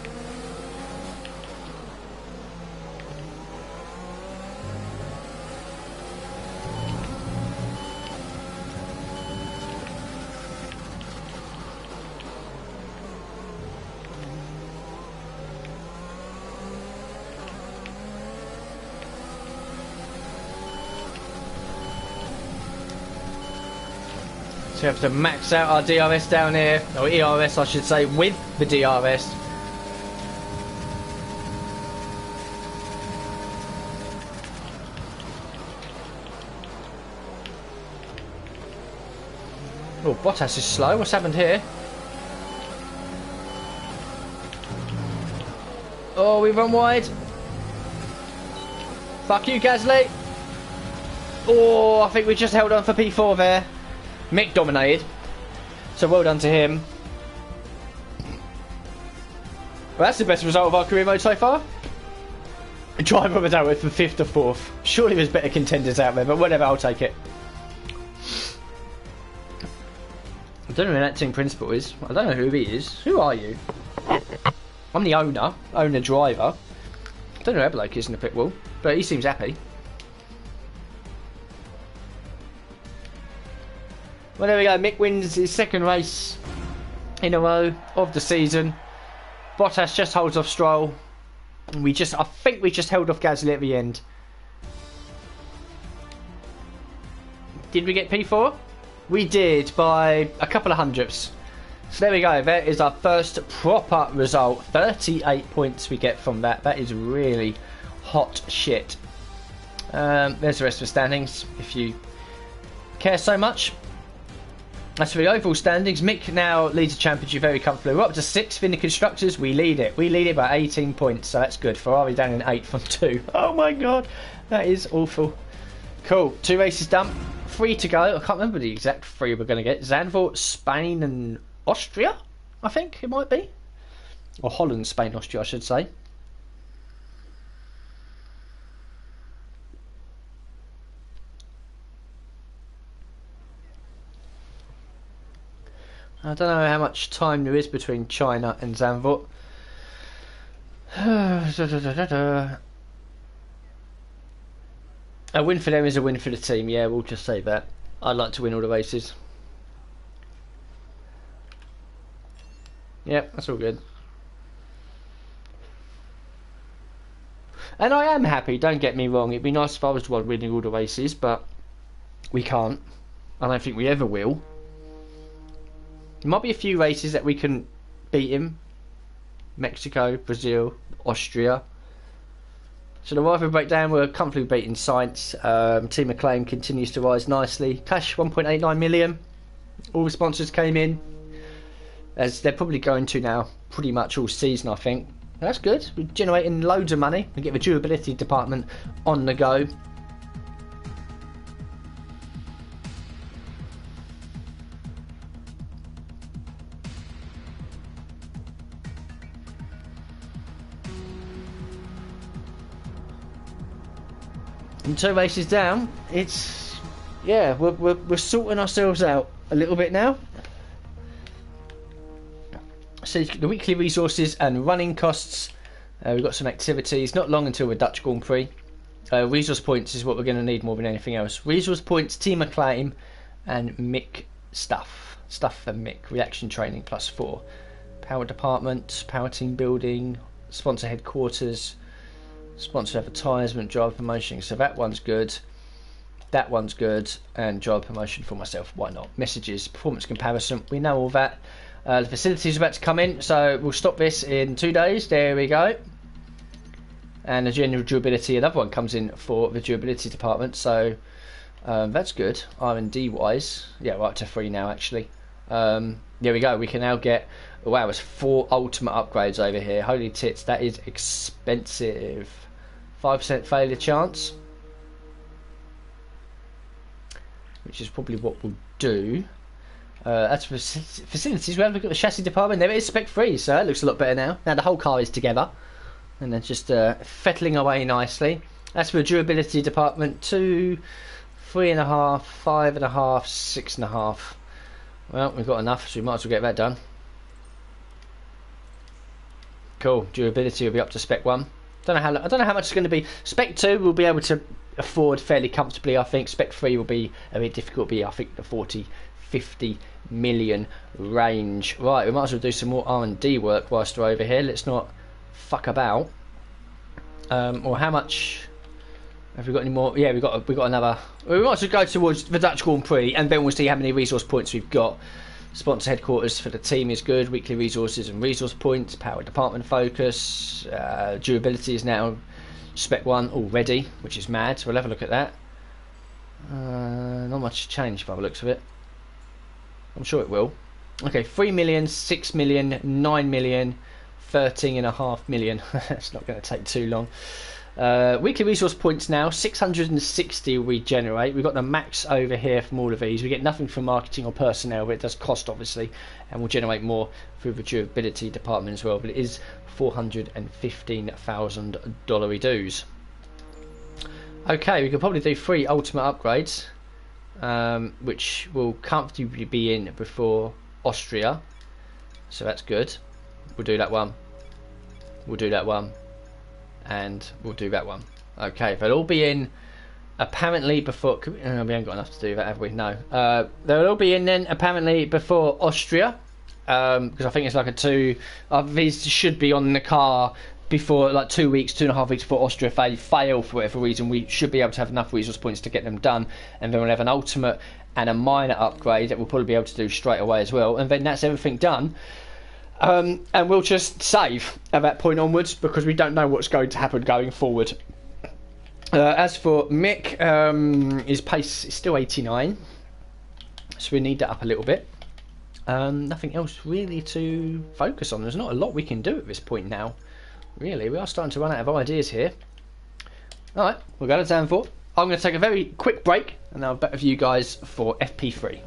So we have to max out our DRS down here, or ERS I should say, with the DRS. Oh, Bottas is slow. What's happened here? Oh, we've run wide. Fuck you, Gasly. Oh, I think we just held on for P4 there. Mick dominated, so well done to him. Well, that's the best result of our career mode so far. Driver of the day went from 5th to 4th. Surely there's better contenders out there, but whatever, I'll take it. I don't know who that team principal is. I don't know who he is. Who are you? I'm the owner driver. I don't know who Bloke is in the pit wall, but he seems happy. Well, there we go. Mick wins his second race in a row of the season. Bottas just holds off Stroll. I think we just held off Gasly at the end. Did we get P4? We did by a couple of hundredths. So there we go. That is our first proper result. 38 points we get from that. That is really hot shit. There's the rest of the standings, if you care so much. As for the overall standings, Mick now leads the championship very comfortably. We're up to 6th in the constructors. We lead it. We lead it by 18 points, so that's good. Ferrari down in 8th from 2. Oh my god, that is awful. Cool. 2 races done. 3 to go. I can't remember the exact 3 we're going to get. Zandvoort, Spain, and Austria. I think it might be, or Holland, Spain, Austria, I should say. I don't know how much time there is between China and Zandvoort. A win for them is a win for the team, yeah, we'll just say that. I'd like to win all the races. Yep, that's all good. And I am happy, don't get me wrong. It'd be nice if I was the one winning all the races, but we can't. I don't think we ever will. There might be a few races that we can beat him. Mexico, Brazil, Austria. So the rivalry breakdown, we're comfortably beating Sainz. Team Acclaim continues to rise nicely. Cash 1.89 million. All the sponsors came in, as they're probably going to now pretty much all season, I think. That's good. We're generating loads of money. We get the durability department on the go. And 2 races down, it's yeah, we're sorting ourselves out a little bit now. So the weekly resources and running costs. We've got some activities. Not long until the Dutch Grand Prix. Resource points is what we're going to need more than anything else. Resource points, team acclaim, and Mick stuff. Stuff for Mick. Reaction training +4. Power department, power team building, sponsor headquarters, sponsor advertisement, job promotion. So that one's good. That one's good. And job promotion for myself. Why not? Messages, performance comparison. We know all that. The facilities are about to come in, so we'll stop this in 2 days. There we go. And the general durability, another one comes in for the durability department, so that's good. R&D wise, yeah, we're up to 3 now actually. There we go. We can now get, wow, there's 4 ultimate upgrades over here. Holy tits, that is expensive. 5% failure chance, which is probably what we'll do. That's for facilities. We have a look at the chassis department. There it is, spec free, so that looks a lot better now. Now the whole car is together, and then just fettling away nicely. That's for the durability department. 2, 3.5, 5.5, 6.5. Well, we've got enough, so we might as well get that done. Cool. Durability will be up to spec 1. I don't know how much it's going to be. Spec 2 will be able to afford fairly comfortably. I think spec 3 will be a bit difficult. I think the 40-50 million range. Right, we might as well do some more R&D work whilst we're over here. Let's not fuck about. Or how much have we got any more? Yeah, we got another. We might as well go towards the Dutch Grand Prix, and then we'll see how many resource points we've got. Sponsor headquarters for the team is good. Weekly resources and resource points. Power department focus. Durability is now spec 1 already, which is mad. So we'll have a look at that. Not much change by the looks of it. I'm sure it will. Okay, 3 million, 6 million, 9 million, 13.5 million. It's not going to take too long. Weekly resource points now, 660 we generate. We've got the max over here from all of these. We get nothing from marketing or personnel, but it does cost obviously, and we'll generate more through the durability department as well. But it is $415,000 dues. Okay, we could probably do 3 ultimate upgrades, which will comfortably be in before Austria. So that's good. We'll do that one. We'll do that one. And we'll do that one. Okay, they'll all be in apparently before. We haven't got enough to do that, have we? No. They'll all be in then apparently before Austria, because I think it's like a 2. These should be on the car before, like 2 weeks, 2.5 weeks before Austria. If they fail for whatever reason, we should be able to have enough resource points to get them done, and then we'll have an ultimate and a minor upgrade that we'll probably be able to do straight away as well, and then that's everything done. And we'll just save at that point onwards, because we don't know what's going to happen going forward. As for Mick, his pace is still 89, so we need that up a little bit. Nothing else really to focus on. There's not a lot we can do at this point now, really. We are starting to run out of ideas here. Alright, we'll go to Danforth. I'm going to take a very quick break, and I'll be back with you guys for FP3.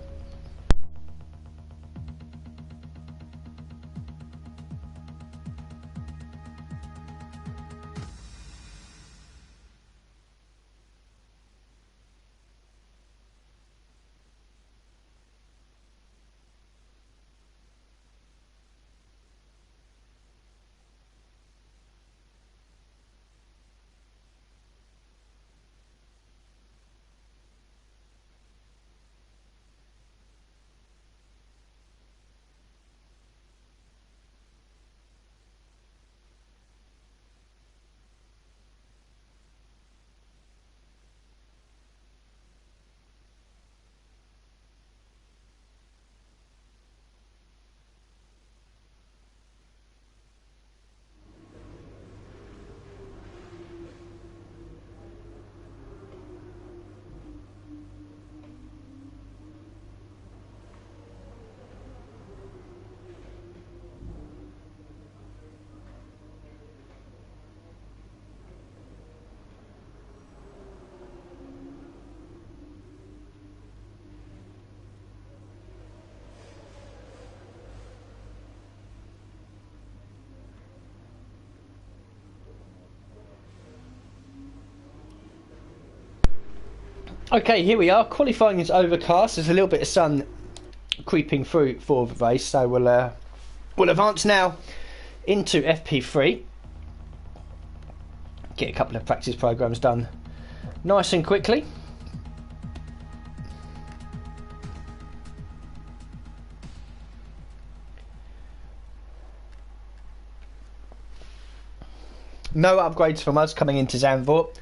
Okay, here we are. Qualifying is overcast. There's a little bit of sun creeping through for the race, so we'll advance now into FP3. Get a couple of practice programs done nice and quickly. No upgrades from us coming into Zandvoort.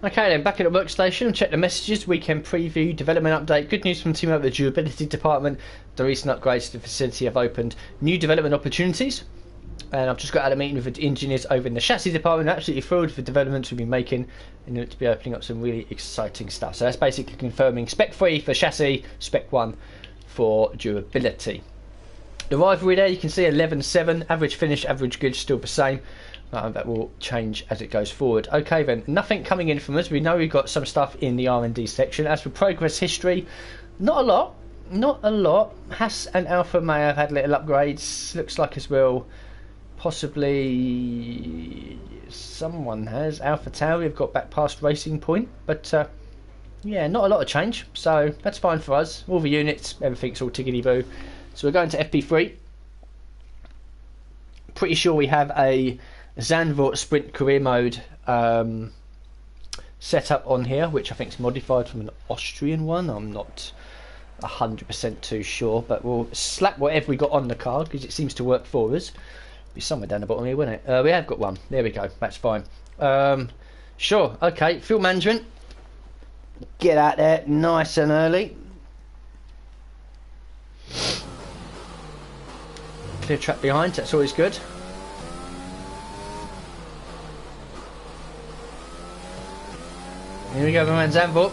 Okay then, back at the workstation, check the messages, weekend preview, development update, good news from the team over the durability department. The recent upgrades to the facility have opened new development opportunities. And I've just got out of a meeting with the engineers over in the chassis department. Absolutely thrilled for the developments we've been making and to be opening up some really exciting stuff. So that's basically confirming spec 3 for chassis, spec 1 for durability. The rivalry there, you can see 11-7, average finish, average good, still the same. That will change as it goes forward. Okay then, nothing coming in from us. We know we've got some stuff in the R&D section. As for progress history, not a lot. Haas and Alpha may have had little upgrades. Looks like as well, possibly someone has. Alpha Tauri have got back past Racing Point, but yeah, not a lot of change. So that's fine for us. All the units, everything's all tickety-boo. So we're going to FP3. Pretty sure we have a Zandvoort Sprint Career Mode set up on here, which I think is modified from an Austrian one. I'm not 100% too sure, but we'll slap whatever we got on the card because it seems to work for us. Be somewhere down the bottom here, wouldn't it? We have got one. There we go. That's fine. Sure. Okay. Fuel management. Get out there nice and early. Clear track behind. That's always good. Here we go, my man Zandvoort.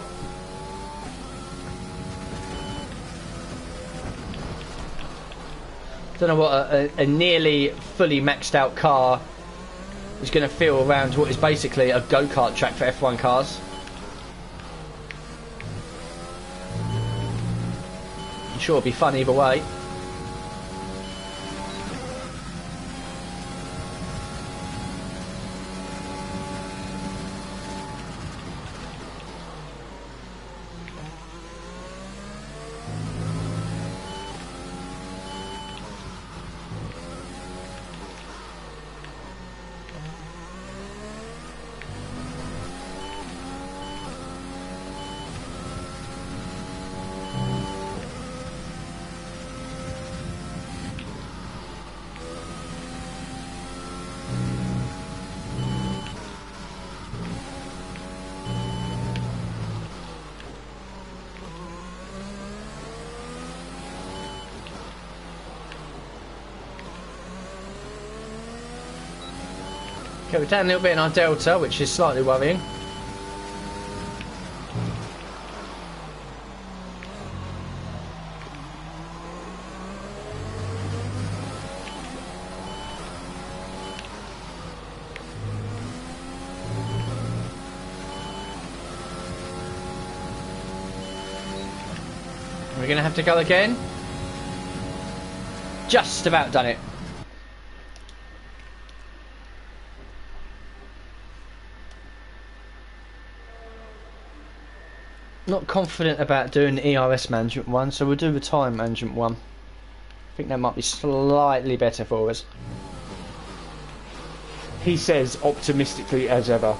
Don't know what a nearly fully maxed out car is going to feel around what is basically a go-kart track for F1 cars. I'm sure it'll be fun either way. Okay, we're down a little bit in our delta, which is slightly worrying. We're going to have to go again. Just about done it. Not confident about doing the ERS management one, so we'll do the time management one. I think that might be slightly better for us. He says optimistically as ever.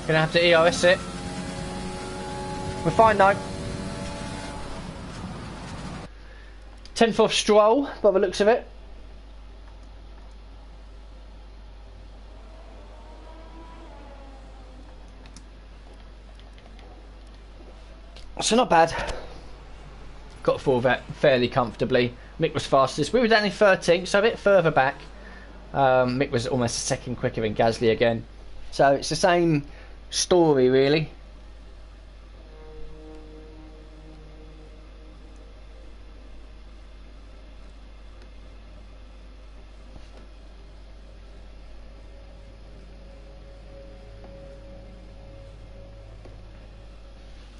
Gonna have to ERS it. We're fine though. 10th off Stroll, by the looks of it. So not bad. Got through that fairly comfortably. Mick was fastest. We were down in 13th, so a bit further back. Mick was almost a second quicker than Gasly again. So it's the same story really.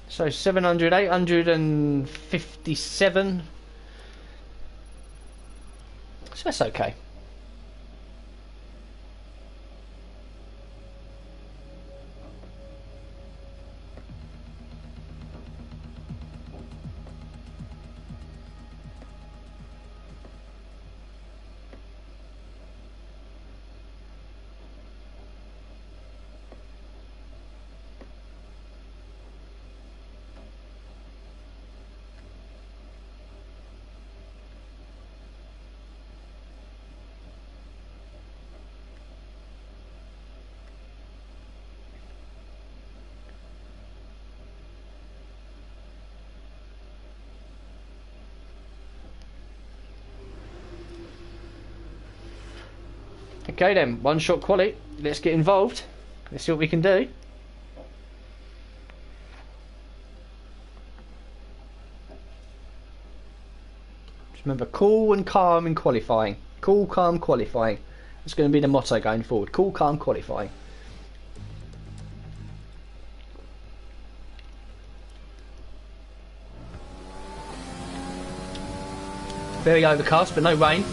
So 700, 857. So that's okay. Okay then, one shot quali. Let's get involved. Let's see what we can do. Just remember, cool and calm in qualifying. Cool, calm qualifying. That's going to be the motto going forward. Cool, calm qualifying. Very overcast, but no rain.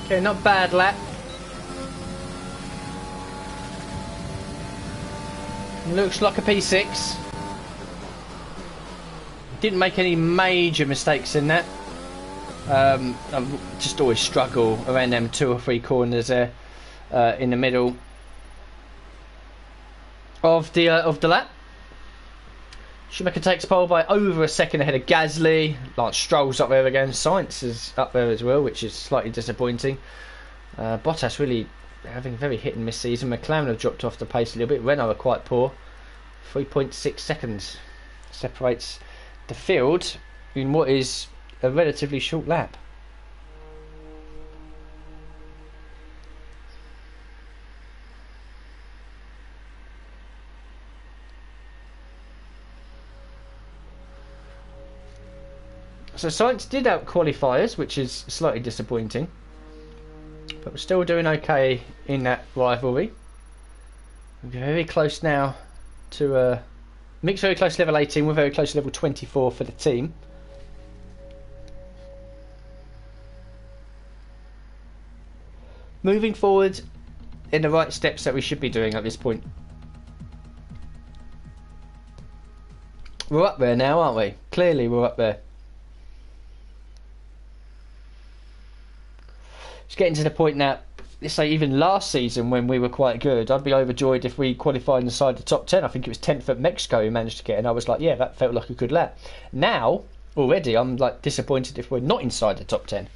Okay, not bad lap. Looks like a P6. Didn't make any major mistakes in that. I just always struggle around them 2 or 3 corners there in the middle of the lap. Schumacher takes pole by over a second ahead of Gasly. Lance Stroll's up there again. Sainz is up there as well, which is slightly disappointing. Bottas really having a very hit and miss season. McLaren have dropped off the pace a little bit. Renault are quite poor. 3.6 seconds separates the field in what is a relatively short lap. So Sainz did out-qualify us, which is slightly disappointing. But we're still doing okay in that rivalry. We're very close now to... Mick's very close to level 18, we're very close to level 24 for the team. Moving forward in the right steps that we should be doing at this point. We're up there now, aren't we? Clearly we're up there. It's getting to the point now, let's say even last season when we were quite good, I'd be overjoyed if we qualified inside the top 10. I think it was 10th at Mexico we managed to get, and I was like, yeah, that felt like a good lap. Now, already, I'm like disappointed if we're not inside the top 10.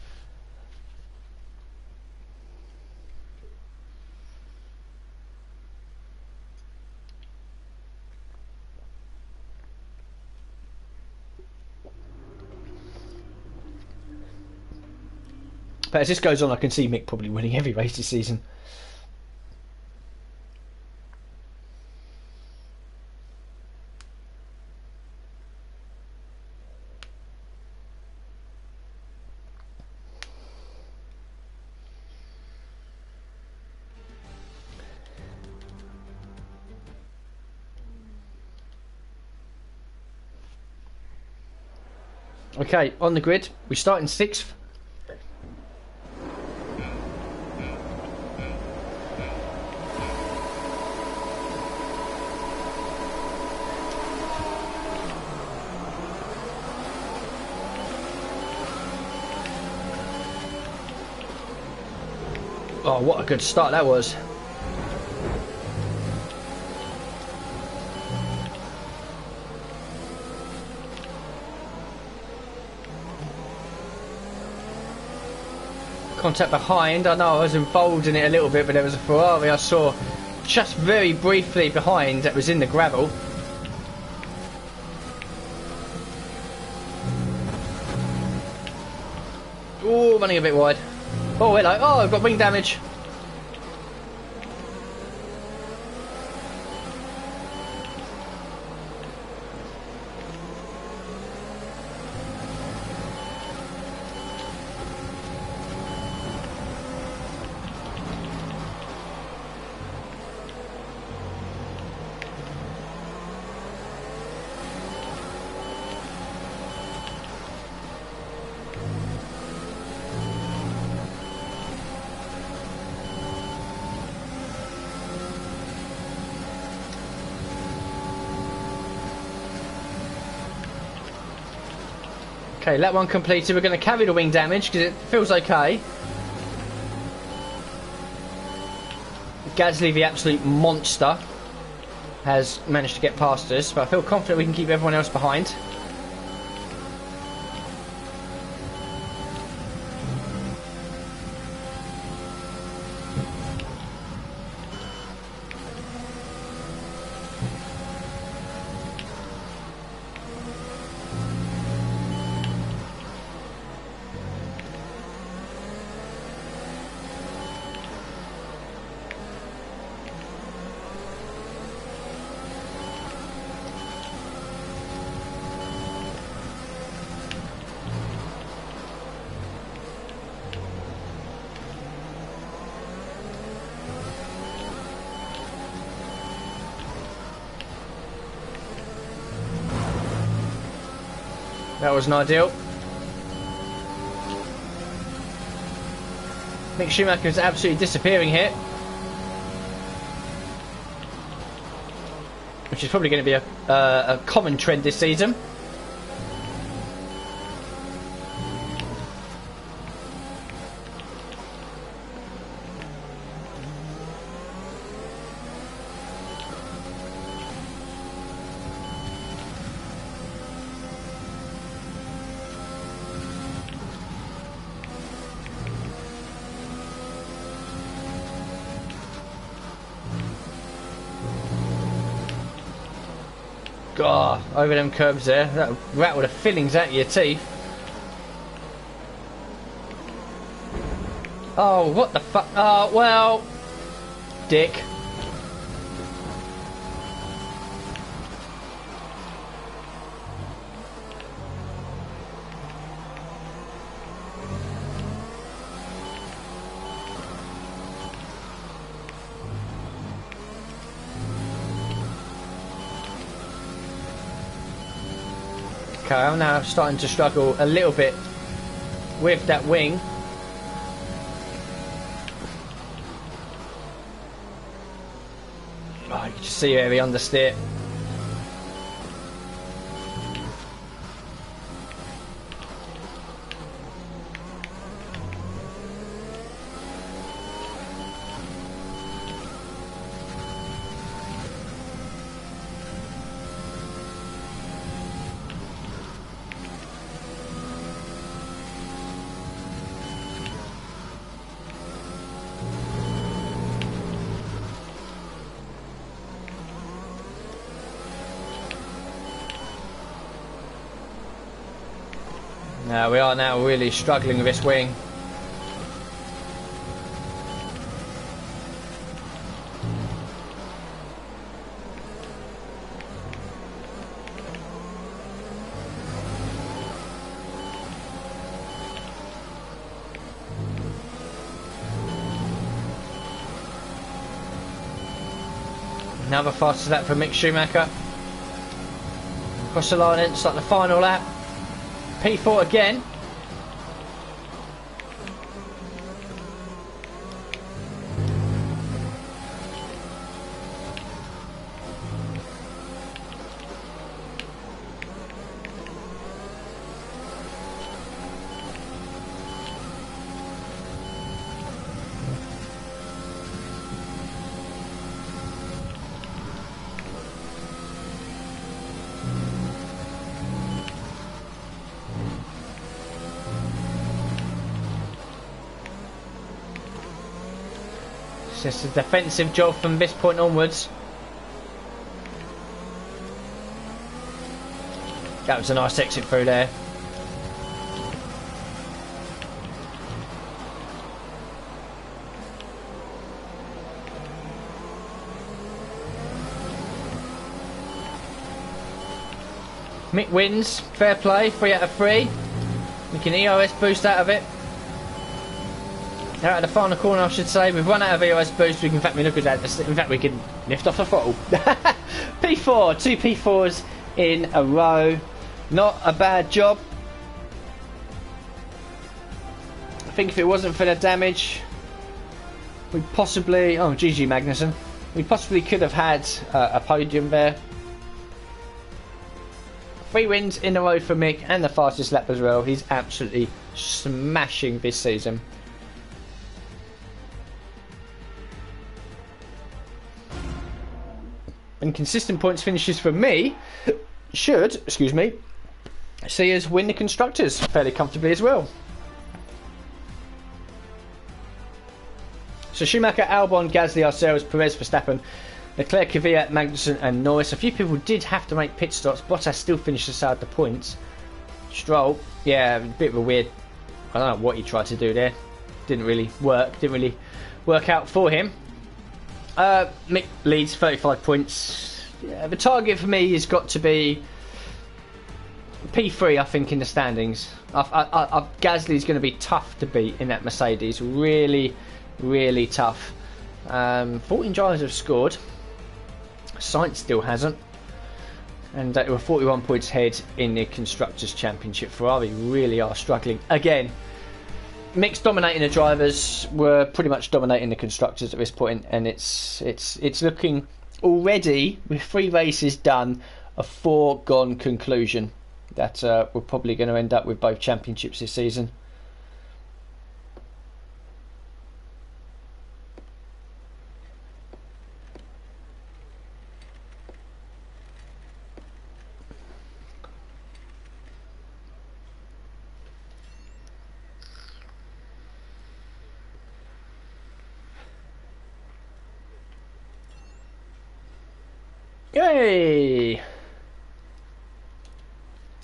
But as this goes on, I can see Mick probably winning every race this season. Okay, on the grid, we start in 6th. Oh, what a good start that was. Contact behind. I know I was involved in it a little bit, but there was a Ferrari I saw just very briefly behind that was in the gravel. Oh, running a bit wide. Oh, hello. Oh, I've got wing damage. Okay, that one completed. We're going to carry the wing damage because it feels okay. Gasly, the absolute monster, has managed to get past us, but I feel confident we can keep everyone else behind. That wasn't ideal. Mick Schumacher's absolutely disappearing here, which is probably going to be a common trend this season. God, over them curbs there. That'll rattle the fillings out of your teeth. Oh, what the fuck? Oh, well, dick. Okay, I'm now starting to struggle a little bit with that wing. Oh, you can just see where he understeer. Now we are now really struggling with this wing. Another fastest lap for Mick Schumacher. Across the line, it's like the final lap. P4 again. It's just a defensive job from this point onwards. That was a nice exit through there. Mick wins, fair play, 3 out of 3. Making EOS boost out of it. Out of the final corner, I should say, with 1 out of EOS boost, we can, in fact, we look at that. In fact, we can lift off the throttle. P4, 2 P4s in a row. Not a bad job. I think if it wasn't for the damage, we possibly, oh, GG Magnussen, we possibly could have had a podium there. 3 wins in a row for Mick, and the fastest lap as well. He's absolutely smashing this season. And consistent points finishes for me should, excuse me, see us win the Constructors fairly comfortably as well. So Schumacher, Albon, Gasly, Arseros, Perez, Verstappen, Leclerc, Kvyat, Magnussen and Norris. A few people did have to make pit stops. Bottas still finished aside the points. Stroll, yeah, a bit of a weird, I don't know what he tried to do there. Didn't really work out for him. Mick leads 35 points. Yeah, the target for me has got to be P3, I think, in the standings. Gasly's going to be tough to beat in that Mercedes. Really, really tough. 14 drivers have scored. Sainz still hasn't. And they were 41 points ahead in the Constructors' Championship. Ferrari really are struggling again. Mick's dominating the drivers, were pretty much dominating the constructors at this point, and it's looking already, with 3 races done, a foregone conclusion that we're probably going to end up with both championships this season. Yay!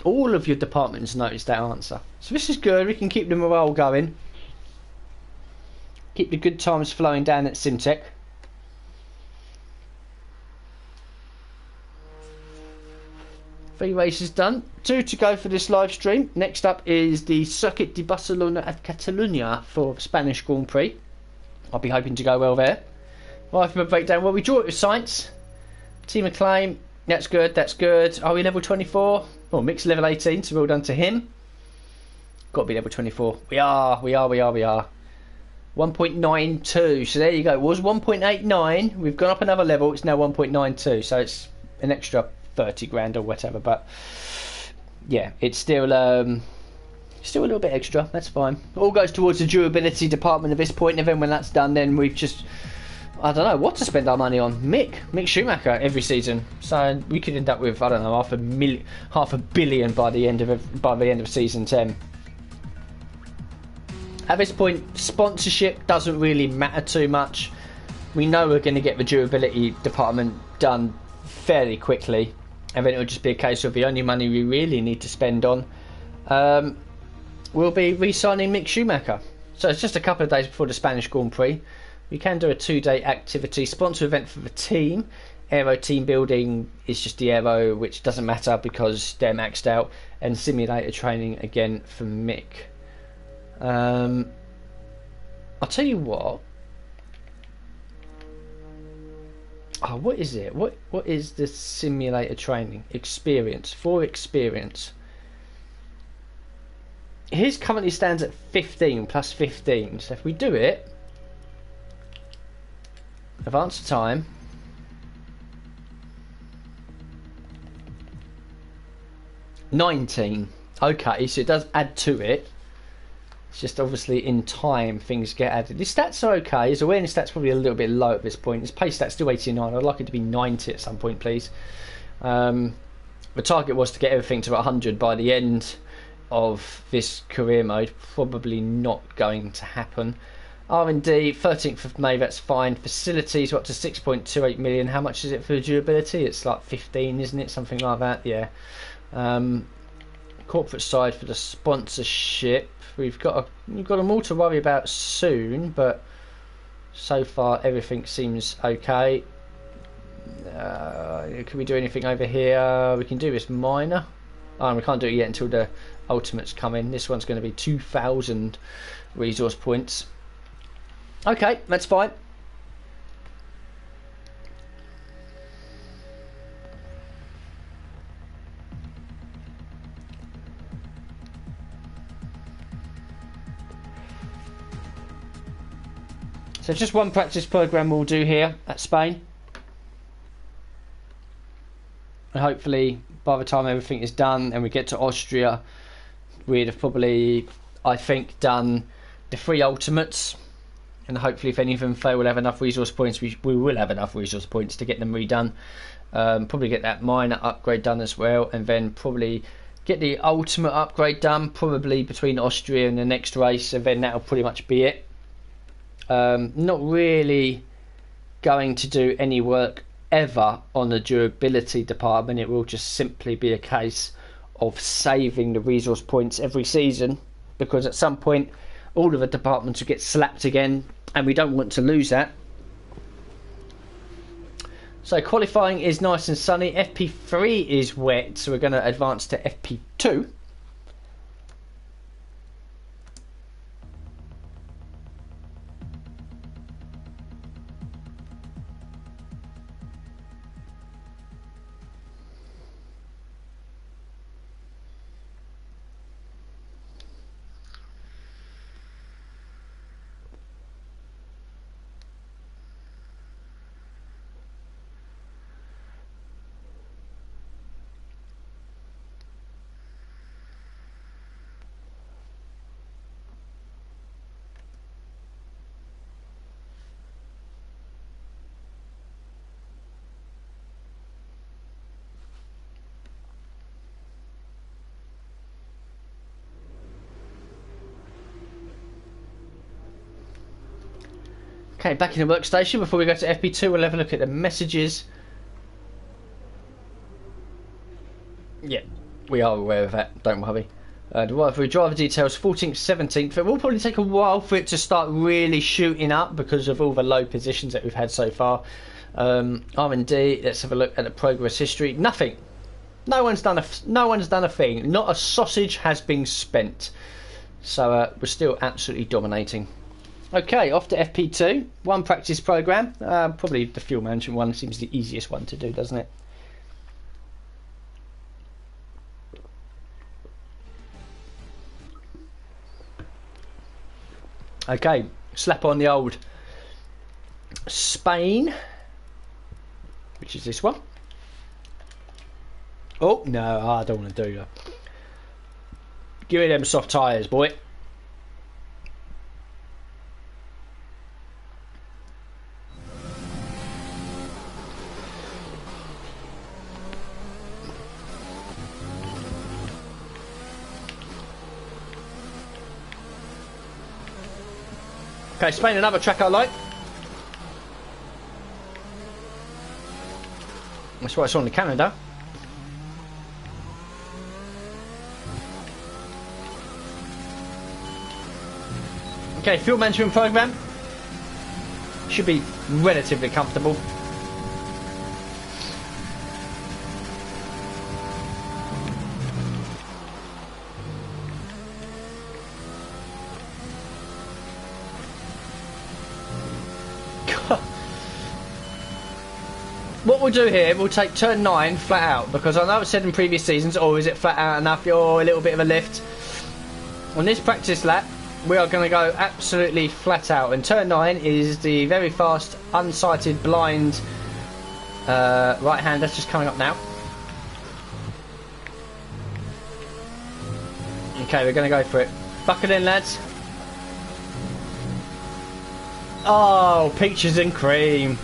All of your departments noticed that answer. So this is good. We can keep the morale going. Keep the good times flowing down at Simtech. Three races done. 2 to go for this live stream. Next up is the Circuit de Barcelona at Catalunya for the Spanish Grand Prix. I'll be hoping to go well there. Right, from a breakdown. Well, we draw it with Sainz. Team acclaim, that's good, that's good. Are we level 24? Oh, Mick's level 18, so well done to him. Got to be level 24. We are. 1.92, so there you go. It was 1.89, we've gone up another level, it's now 1.92, so it's an extra 30 grand or whatever, but yeah, it's still a little bit extra, that's fine. It all goes towards the durability department at this point, and then when that's done, then we've just, I don't know what to spend our money on. Mick Schumacher every season. So we could end up with, I don't know, half a billion by the end of season 10. At this point, sponsorship doesn't really matter too much. We know we're going to get the durability department done fairly quickly, and then it'll just be a case of the only money we really need to spend on will be re-signing Mick Schumacher. So it's just a couple of days before the Spanish Grand Prix. We can do a 2-day activity, sponsor event for the team. Aero team building is just the aero, which doesn't matter because they're maxed out. And simulator training again for Mick. I'll tell you what. Oh, what is it? What is the simulator training? Experience. For experience. His currently stands at 15 plus 15. So if we do it, advance time. $19. Okay, so it does add to it. It's just obviously in time things get added. His stats are okay. His awareness stats probably a little bit low at this point. His pace stats still 89. I'd like it to be 90 at some point, please. The target was to get everything to 100 by the end of this career mode. Probably not going to happen. R&D 13th of May, that's fine. Facilities are up to 6.28 million. How much is it for durability? It's like 15, isn't it? Something like that. Yeah. Corporate side for the sponsorship, we've got them all to worry about soon, but so far everything seems okay. Can we do anything over here? We can do this minor. We can't do it yet until the ultimates come in. This one's going to be 2,000 resource points. Okay, that's fine. So just one practice program we'll do here at Spain. And hopefully by the time everything is done and we get to Austria, we'd have probably, I think, done the 3 ultimates. And hopefully if any of them fail, we'll have enough resource points. We will have enough resource points to get them redone. Probably get that minor upgrade done as well. And then probably get the ultimate upgrade done, probably between Austria and the next race. And then that'll pretty much be it. Not really going to do any work ever on the durability department. It will just simply be a case of saving the resource points every season, because at some point all of the departments will get slapped again and we don't want to lose that. So qualifying is nice and sunny. FP3 is wet, so we're going to advance to FP2. Okay, back in the workstation. Before we go to FP2, we'll have a look at the messages. Yeah, we are aware of that, don't worry. The driver details 14th, 17th. It will probably take a while for it to start really shooting up because of all the low positions that we've had so far. R&D, let's have a look at the progress history. Nothing. No one's done a thing. Not a sausage has been spent. So we're still absolutely dominating. Okay, off to FP2. One practice program. Probably the fuel management one seems the easiest one to do, doesn't it? Okay, slap on the old Spain, which is this one. Oh, no, I don't want to do that. Give me them soft tyres, boy. Okay, Spain, another track I like. That's what I saw in Canada. Okay, fuel management program. Should be relatively comfortable. what we'll do here, we'll take turn 9 flat out, because I know I've said in previous seasons, oh, is it flat out enough, or a little bit of a lift. On this practice lap, we are going to go absolutely flat out, and turn 9 is the very fast, unsighted, blind right hand that's just coming up now. Okay, we're going to go for it. Buckle in, lads. Oh, peaches and cream.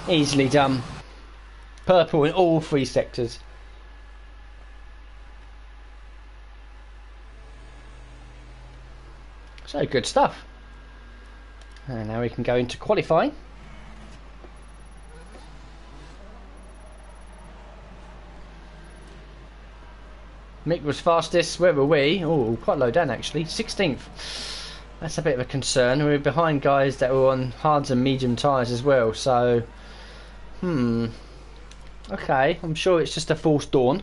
Easily done. Purple in all 3 sectors. So good stuff. And now we can go into qualifying. Mick was fastest. Where were we? Oh, quite low down actually. 16th. That's a bit of a concern. We're behind guys that were on hards and medium tyres as well. So, okay, I'm sure it's just a false dawn.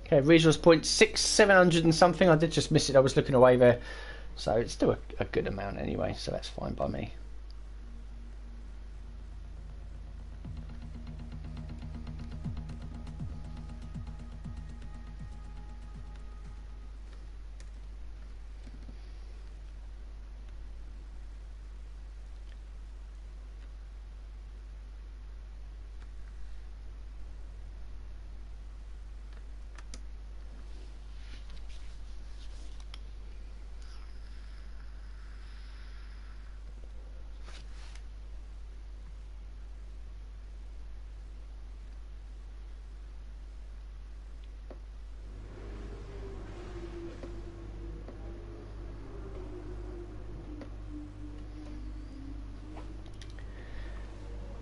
Okay, resource point 700 and something. I did just miss it. I was looking away there. So it's still a good amount anyway, so that's fine by me.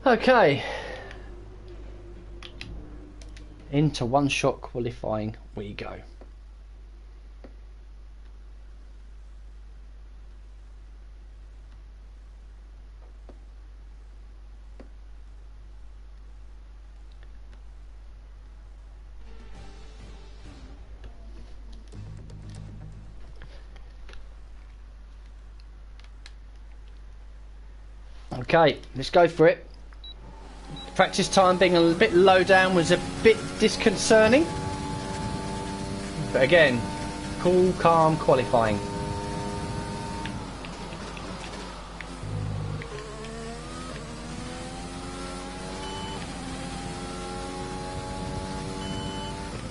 Okay, into one-shot qualifying we go. Okay, let's go for it. Practice time being a bit low down was a bit disconcerting, but again, cool, calm qualifying.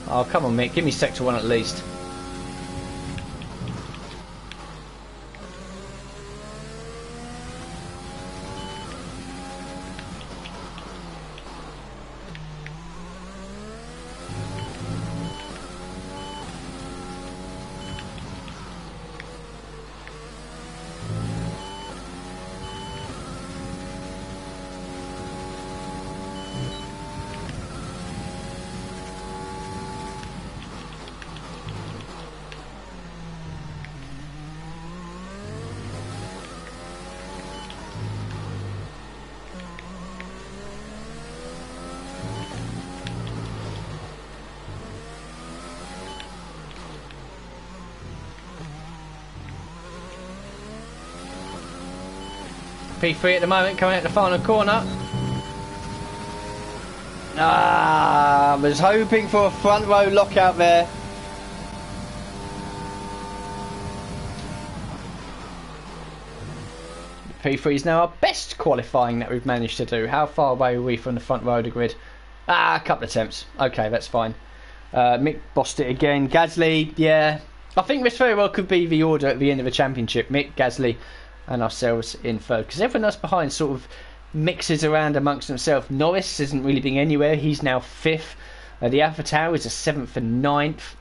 Oh, come on, Mick, give me sector 1 at least. P3 at the moment, coming out the final corner. Ah, I was hoping for a front row lockout there. P3 is now our best qualifying that we've managed to do. How far away are we from the front row of the grid? A couple of attempts. Okay, that's fine. Mick bossed it again. Gasly, yeah. I think this very well could be the order at the end of the championship. Mick, Gasly and ourselves in third. Because everyone else behind sort of mixes around amongst themselves. Norris isn't really being anywhere. He's now 5th. The Alpha Tower is a 7th and 9th.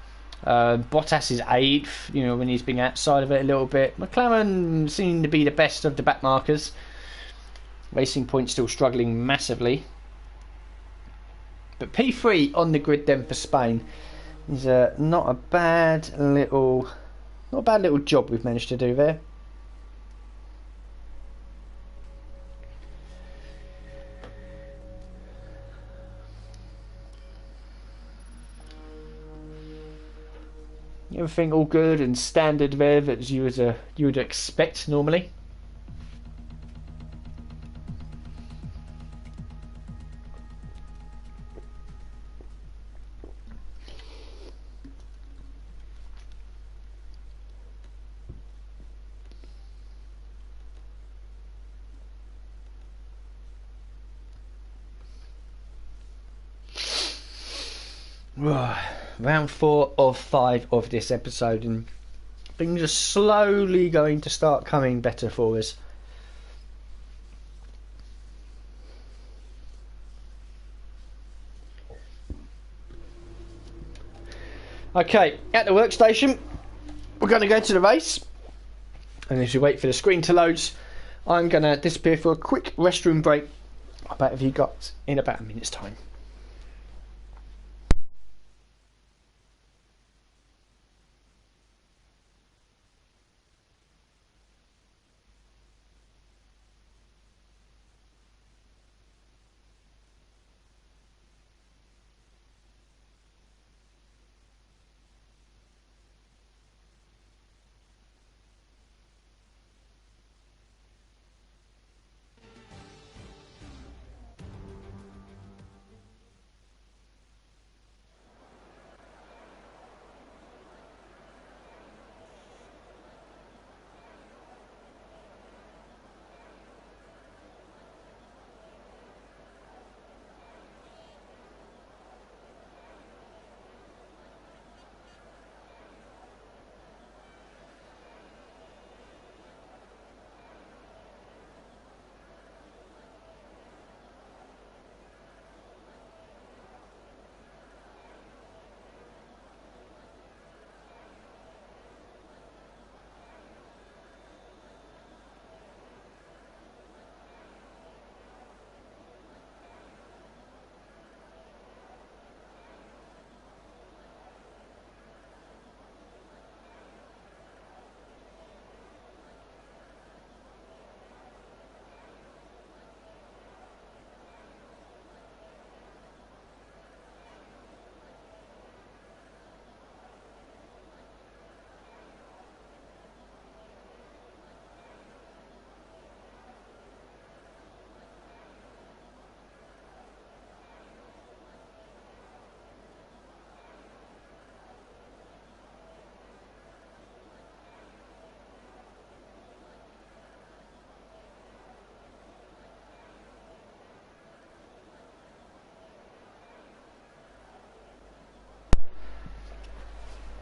Bottas is 8th, you know, when he's been outside of it a little bit. McLaren seem to be the best of the back markers. Racing Point still struggling massively. But P3 on the grid then for Spain is not a bad little job we've managed to do there. Everything all good and standard there that you would expect normally. Round 4 of 5 of this episode, and things are slowly going to start coming better for us. Okay, at the workstation, we're going to go to the race, and as we wait for the screen to load, I'm going to disappear for a quick restroom break. I'll bet if you got in about a minute's time.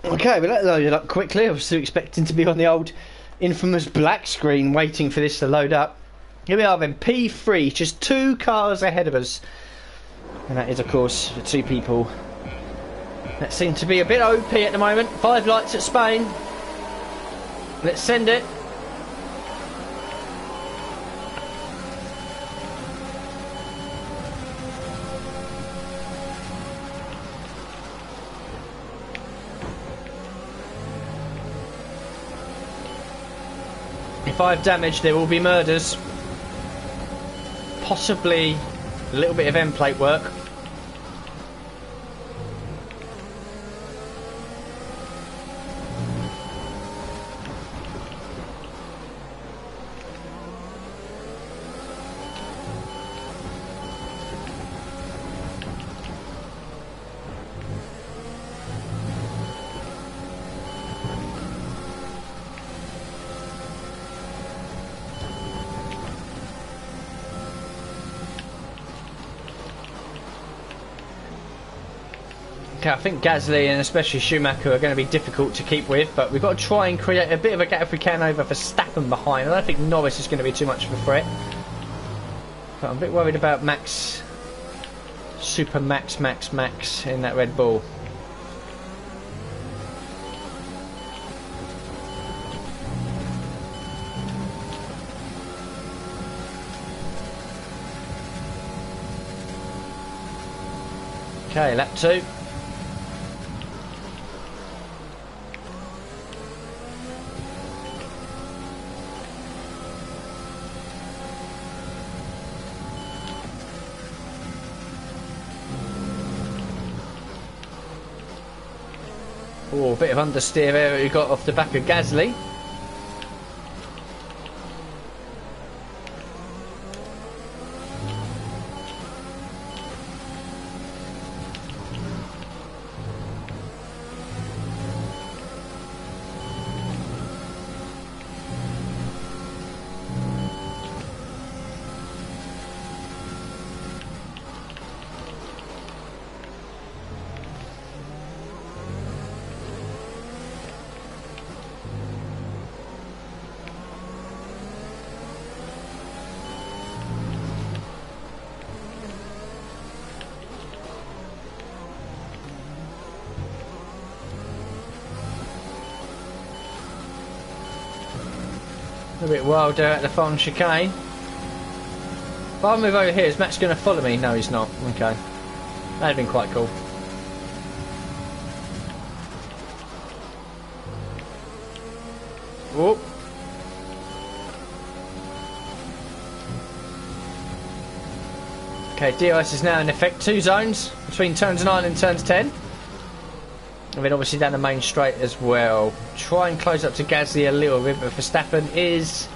Okay, but that loaded up quickly. I was still expecting to be on the old infamous black screen waiting for this to load up. Here we are then, P3, just 2 cars ahead of us. And that is, of course, the 2 people that seem to be a bit OP at the moment. 5 lights at Spain. Let's send it. If I've damaged, there will be murders. Possibly a little bit of end plate work. Okay, I think Gasly and especially Schumacher are going to be difficult to keep with, but we've got to try and create a bit of a gap if we can over Verstappen behind. I don't think Norris is going to be too much of a threat. But I'm a bit worried about Max, Super Max in that Red Bull. Okay, lap 2. Oh, a bit of understeer there we got off the back of Gasly. A bit wild there at the front chicane. If I move over here, is Max going to follow me? No, he's not. Okay. That'd have been quite cool. Whoop. Okay, DRS is now in effect. 2 zones between turns 9 and turns 10. And then obviously down the main straight as well. Try and close up to Gasly a little bit, but Verstappen is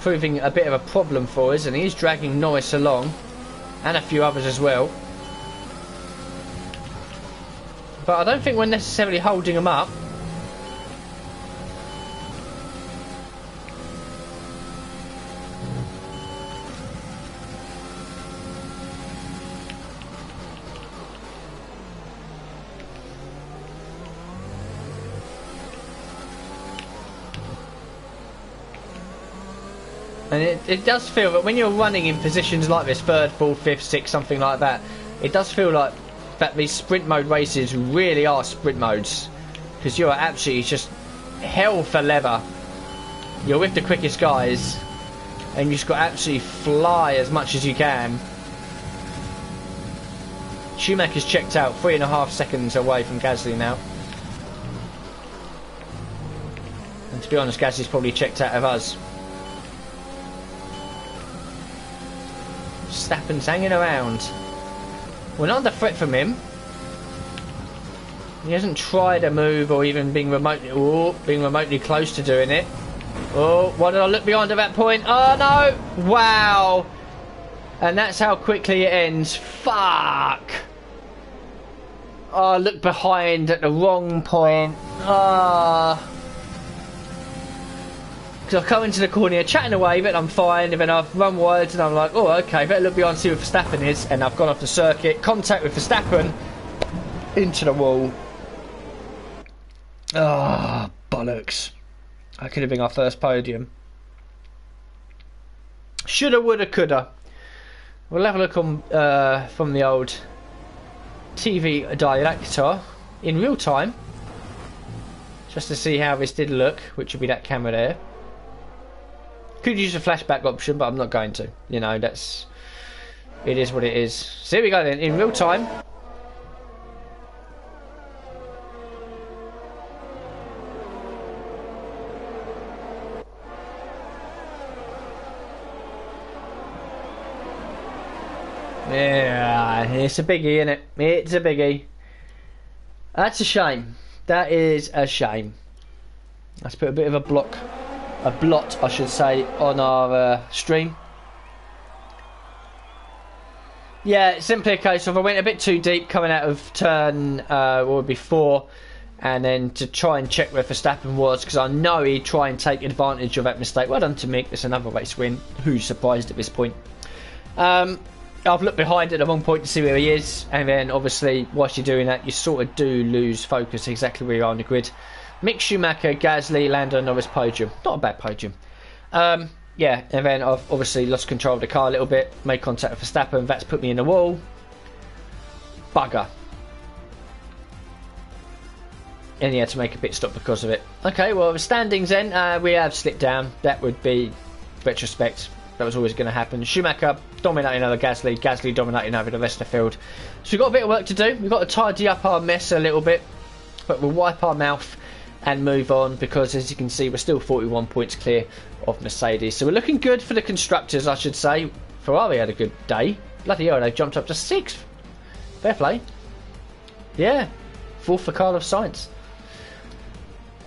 proving a bit of a problem for us, and he is dragging Norris along, and a few others as well. But I don't think we're necessarily holding them up. And it does feel that when you're running in positions like this, 3rd, 4th, 5th, 6th, something like that, it does feel like that these sprint mode races really are sprint modes, because you're absolutely just hell for leather. You're with the quickest guys, and you just got to absolutely fly as much as you can. Schumacher's checked out, 3.5 seconds away from Gasly now. And to be honest, Gasly's probably checked out of us. Verstappen's hanging around. We're not under threat from him. He hasn't tried a move or even being remotely close to doing it. Oh, why did I look behind at that point? Oh no! Wow! And that's how quickly it ends. Fuck! Oh, I looked behind at the wrong point. Ah. Because I've come into the corner here chatting away, but I'm fine, and then I've run wide and I'm like, oh okay, better look behind and see where Verstappen is, and I've gone off the circuit, contact with Verstappen, into the wall. Ah, bollocks. That could have been our first podium. Shoulda, woulda, coulda. We'll have a look on from the old TV director in real time, just to see how this did look, which would be that camera there. Could use a flashback option, but I'm not going to. You know, that's... It is what it is. So here we go then, in real time. Yeah, it's a biggie, isn't it? It's a biggie. That's a shame. That is a shame. Let's put a bit of a blot, I should say, on our stream. Yeah, it's simply a case of I went a bit too deep coming out of turn what would be 4, and then to try and check where Verstappen was, because I know he'd try and take advantage of that mistake. Well done to Mick. It's another race win. Who's surprised at this point? I've looked behind at the wrong point to see where he is, and then obviously whilst you're doing that you sort of do lose focus exactly where you are on the grid. Mick Schumacher, Gasly, Lando Norris podium. Not a bad podium. Yeah, and then I've obviously lost control of the car a little bit, made contact with Verstappen, that's put me in the wall. Bugger. And he had to make a pit stop because of it. Okay, well, the standings then, we have slipped down. That would be retrospect. That was always going to happen. Schumacher dominating over Gasly, Gasly dominating over the rest of the field. So we've got a bit of work to do. We've got to tidy up our mess a little bit, but we'll wipe our mouth and move on, because as you can see we're still 41 points clear of Mercedes. So we're looking good for the constructors, I should say. Ferrari had a good day. Bloody hell, they jumped up to 6th. Fair play. Yeah, 4th for Carlos Sainz.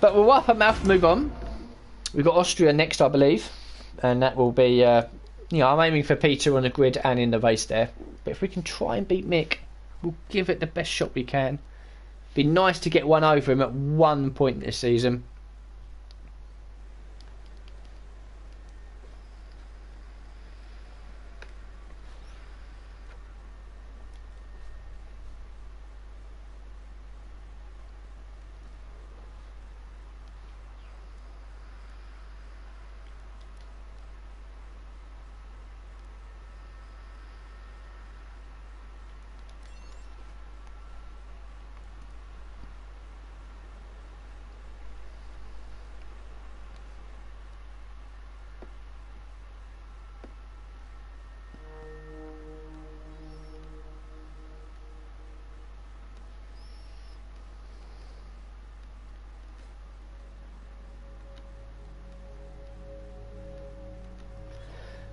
But we'll wipe our mouth and move on. We've got Austria next, I believe, and that will be you know, I'm aiming for Peter on the grid and in the race there, but if we can try and beat Mick, we'll give it the best shot we can. Be nice to get one over him at one point this season.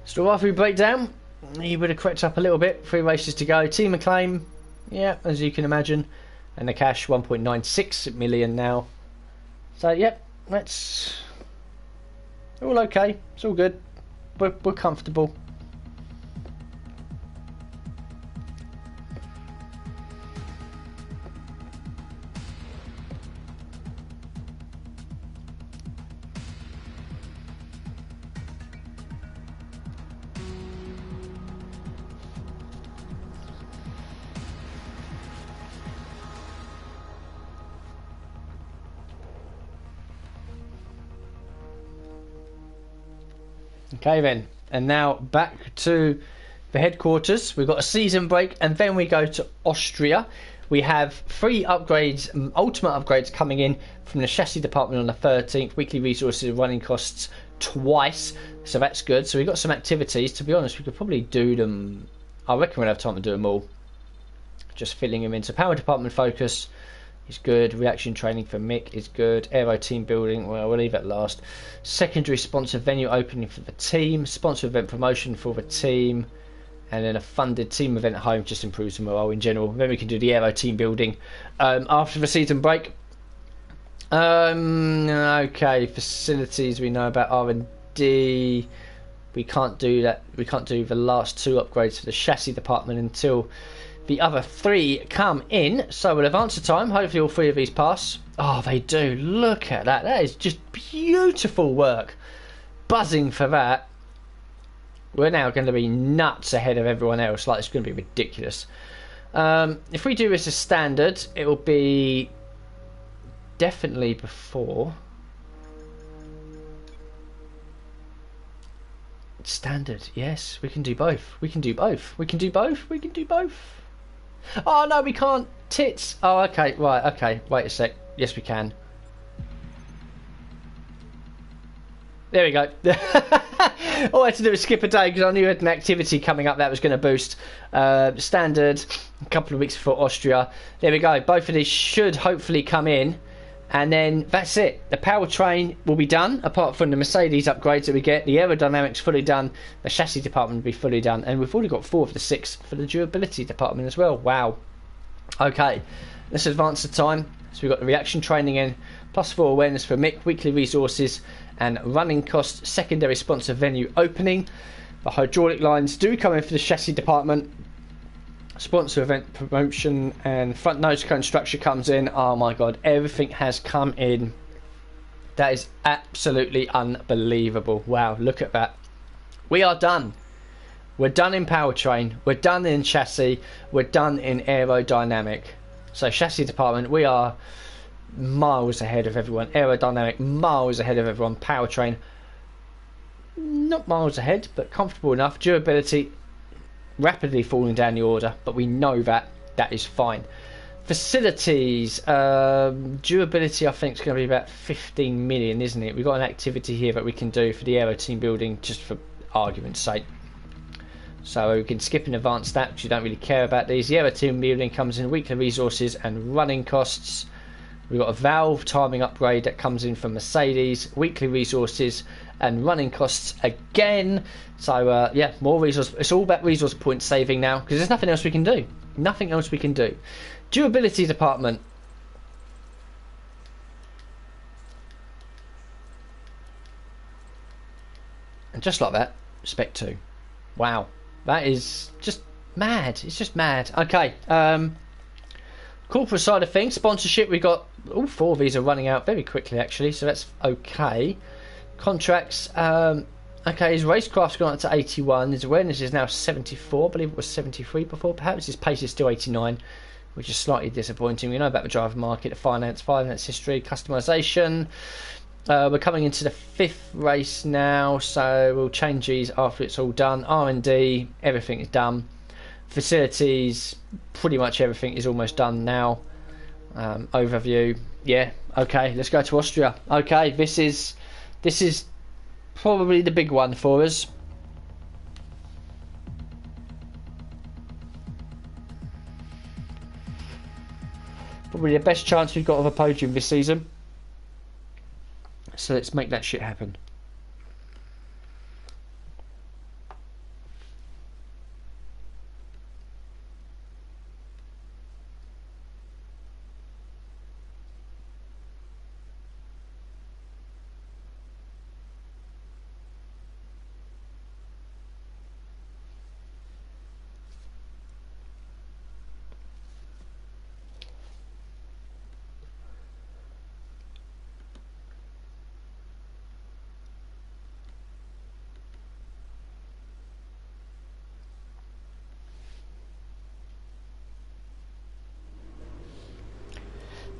So after we break down, he would have crept up a little bit. 3 races to go. Team acclaim, yeah, as you can imagine, and the cash 1.96 million now. So yep, that's all okay. It's all good. We're comfortable. Okay then, and now back to the headquarters. We've got a season break and then we go to Austria. We have 3 upgrades, ultimate upgrades coming in from the chassis department on the 13th. Weekly resources and running costs twice, so that's good. So we've got some activities. To be honest, we could probably do them. I reckon we'll have time to do them all. Just filling them in. So power department focus is good. Reaction training for Mick is good. Aero team building, well, we'll leave it last. Secondary sponsor venue opening for the team. Sponsor event promotion for the team. And then a funded team event at home just improves the morale in general. Then we can do the aero team building after the season break. Okay, facilities we know about. R&D. We can't do that. We can't do the last 2 upgrades for the chassis department until the other 3 come in. So we'll advance the time. Hopefully all 3 of these pass. Oh, they do. Look at that. That is just beautiful work. Buzzing for that. We're now going to be nuts ahead of everyone else. Like, it's going to be ridiculous. If we do this as standard, it will be definitely before standard. Yes, we can do both. We can do both. We can do both. We can do both. Oh no, we can't. Tits. Oh, okay. Right. Okay. Wait a sec. Yes, we can. There we go. All I had to do was skip a day because I knew we had an activity coming up that was going to boost. Standard, a couple of weeks before Austria. There we go. Both of these should hopefully come in. And then that's it. The powertrain will be done, apart from the Mercedes upgrades that we get. The aerodynamics fully done. The chassis department will be fully done. And we've already got 4 of the 6 for the durability department as well. Wow. Okay, let's advance the time. So we've got the reaction training in, +4 awareness for Mick, weekly resources, and running costs, secondary sponsor venue opening. The hydraulic lines do come in for the chassis department. Sponsor event promotion and front nose cone structure comes in. Oh my god, everything has come in. That is absolutely unbelievable. Wow, look at that. We are done. We're done in powertrain. We're done in chassis. We're done in aerodynamic. So chassis department, we are miles ahead of everyone. Aerodynamic, miles ahead of everyone. Powertrain, not miles ahead, but comfortable enough. Durability, rapidly falling down the order, but we know that is fine. Facilities, durability, I think is going to be about 15 million, isn't it? We've got an activity here that we can do for the aero team building, just for argument's sake. So we can skip in advanced that, because you don't really care about these. The aero team building comes in weekly resources and running costs. We've got a valve timing upgrade that comes in from Mercedes, weekly resources and running costs again. So yeah, more resource. It's all about resource point saving now, because there's nothing else we can do. Nothing else we can do. Durability department. And just like that, Spec 2. Wow. That is just mad. It's just mad. Okay. Corporate side of things, sponsorship, we've got all 4 of these are running out very quickly actually, so that's okay. Contracts, okay, his racecraft's gone up to 81, his awareness is now 74, I believe it was 73 before, perhaps his pace is still 89, which is slightly disappointing. We know about the driver market, the finance history, customisation. We're coming into the 5th race now, so we'll change these after it's all done. R&D, everything is done. Facilities, pretty much everything is almost done now. Overview, yeah, okay, let's go to Austria. Okay, this is probably the big one for us. Probably the best chance we've got of a podium this season. So let's make that shit happen.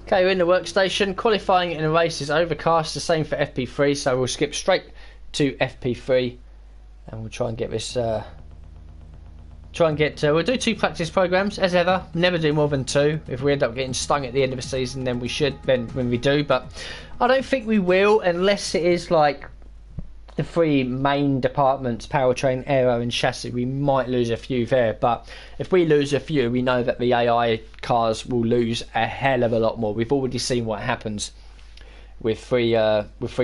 Okay, we're in the workstation. Qualifying in a race is overcast, the same for FP3, so we'll skip straight to FP3 and we'll try and get this. We'll do 2 practice programs as ever. Never do more than 2. If we end up getting stung at the end of the season, then we should. Then when we do, but I don't think we will unless it is like the 3 main departments: powertrain, aero, and chassis. We might lose a few there, but if we lose a few, we know that the AI cars will lose a hell of a lot more. We've already seen what happens with 3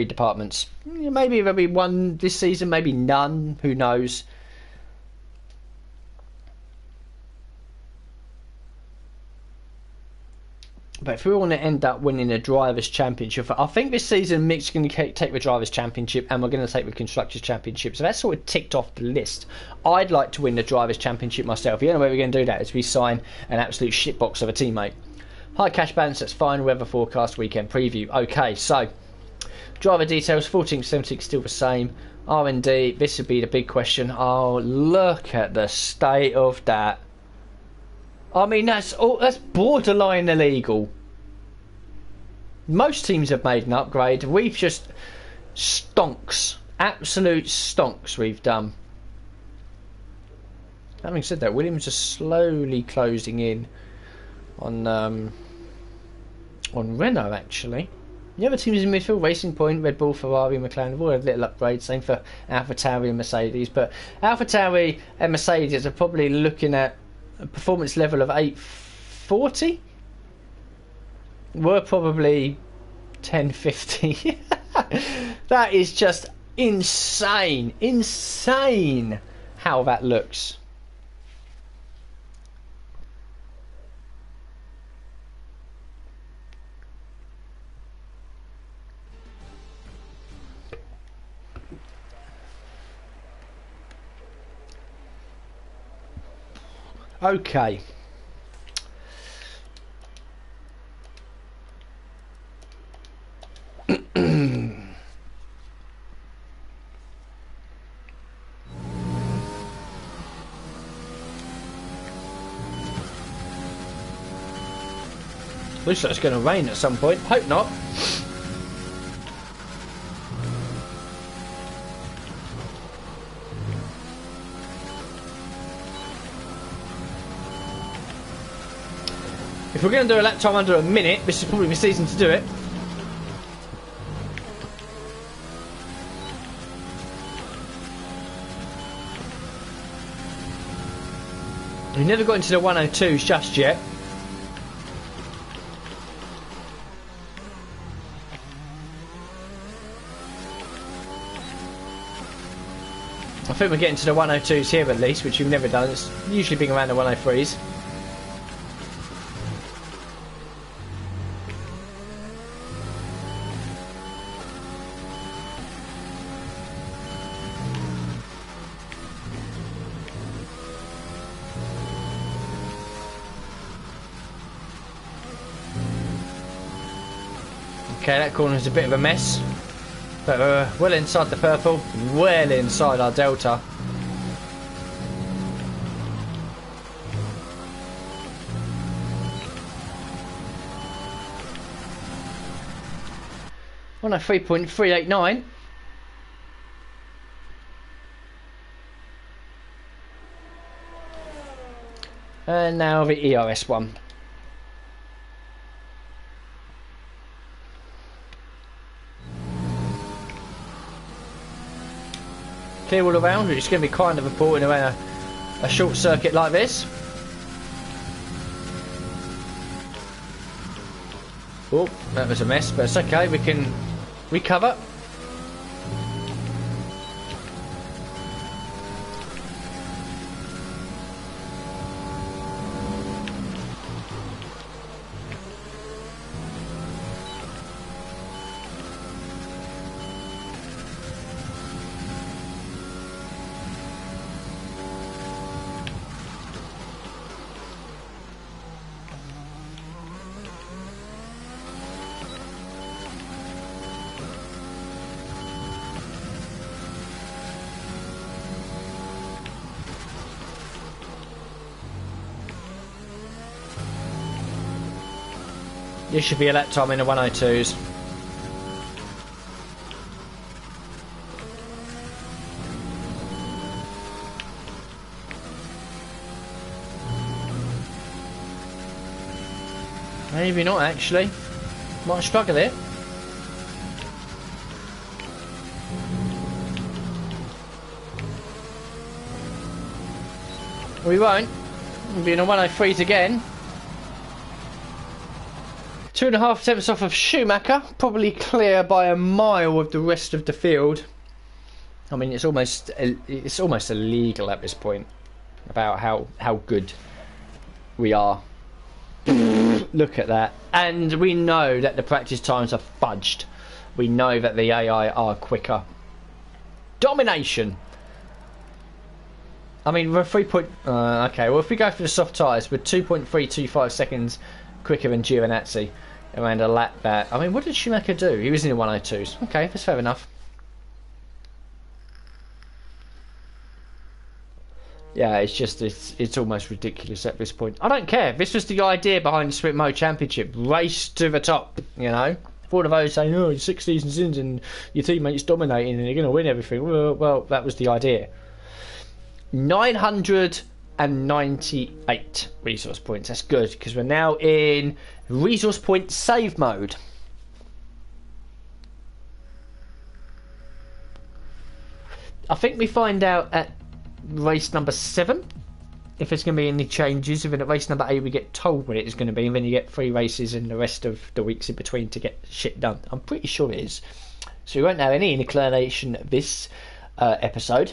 departments. Maybe there'll be 1 this season, maybe none. Who knows? But if we want to end up winning a Drivers' Championship, I think this season Mick's going to take the Drivers' Championship and we're going to take the Constructors' Championship. So that's sort of ticked off the list. I'd like to win the Drivers' Championship myself. The only way we're going to do that is we sign an absolute shitbox of a teammate. High cash balance, that's fine. Weather forecast, weekend preview. Okay, so driver details, 14th, 17th, still the same. R&D, this would be the big question. Oh, look at the state of that. I mean, that's borderline illegal. Most teams have made an upgrade. We've just stonks, absolute stonks we've done. Having said that, Williams are slowly closing in on Renault actually. The other teams in midfield: Racing Point, Red Bull, Ferrari, McLaren, have all had little upgrades. Same for AlphaTauri and Mercedes. But AlphaTauri and Mercedes are probably looking at a performance level of 840. We're probably 1050. That is just insane how that looks. Okay. Looks like it's going to rain at some point. Hope not. If we're going to do a lap time under a minute, this is probably the season to do it. We've never got into the 102s just yet. I think we're getting to the 102s here at least, which we've never done. It's usually been around the 103s. Okay, that corner is a bit of a mess, but we're well inside the purple, well inside our delta. On a 3.389. And now the ERS one. Clear all around, which is going to be kind of important around a short circuit like this. Oh, that was a mess, but it's okay, we can recover. This should be a lap time in the 102s. Maybe not actually. Might struggle here. We won't. We'll be in the 103s again. 2.5 tenths off of Schumacher, probably clear by a mile of the rest of the field. I mean, it's almost illegal at this point about how good we are. Look at that, and we know that the practice times are fudged. We know that the AI are quicker. Domination. I mean, we're 3 point. Okay, well, if we go for the soft tyres, we're 2.325 seconds quicker than Giovinazzi around a lap back. I mean, what did Schumacher do? He was in the 102s. Okay, that's fair enough. Yeah, it's almost ridiculous at this point. I don't care. This was the idea behind the Sprint Mode Championship. Race to the top, you know. For all of those saying, oh, 6 seasons in and your teammate's dominating and you're going to win everything. Well, that was the idea. 998 resource points. That's good, because we're now in resource point save mode. I think we find out at race number 7 if there's going to be any changes. If at race number 8 we get told what it is going to be, and then you get 3 races and the rest of the weeks in between to get shit done. I'm pretty sure it is. So we won't have any inclination this episode.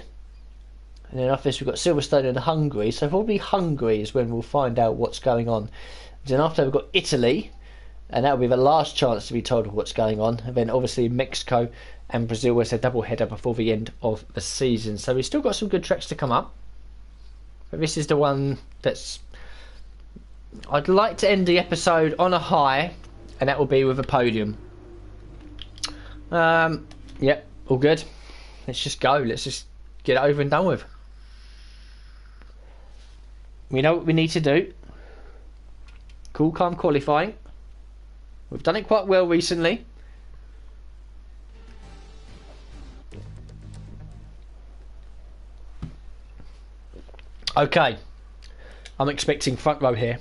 And then after this we've got Silverstone and Hungary, so probably Hungary is when we'll find out what's going on. Then after we've got Italy, and that'll be the last chance to be told of what's going on. And then obviously Mexico and Brazil as a double header before the end of the season. So we've still got some good tracks to come up. But this is the one that's... I'd like to end the episode on a high, and that will be with a podium. Yep, all good. Let's just go. Let's just get it over and done with. We know what we need to do. Cool, calm qualifying. We've done it quite well recently. Okay, I'm expecting front row here.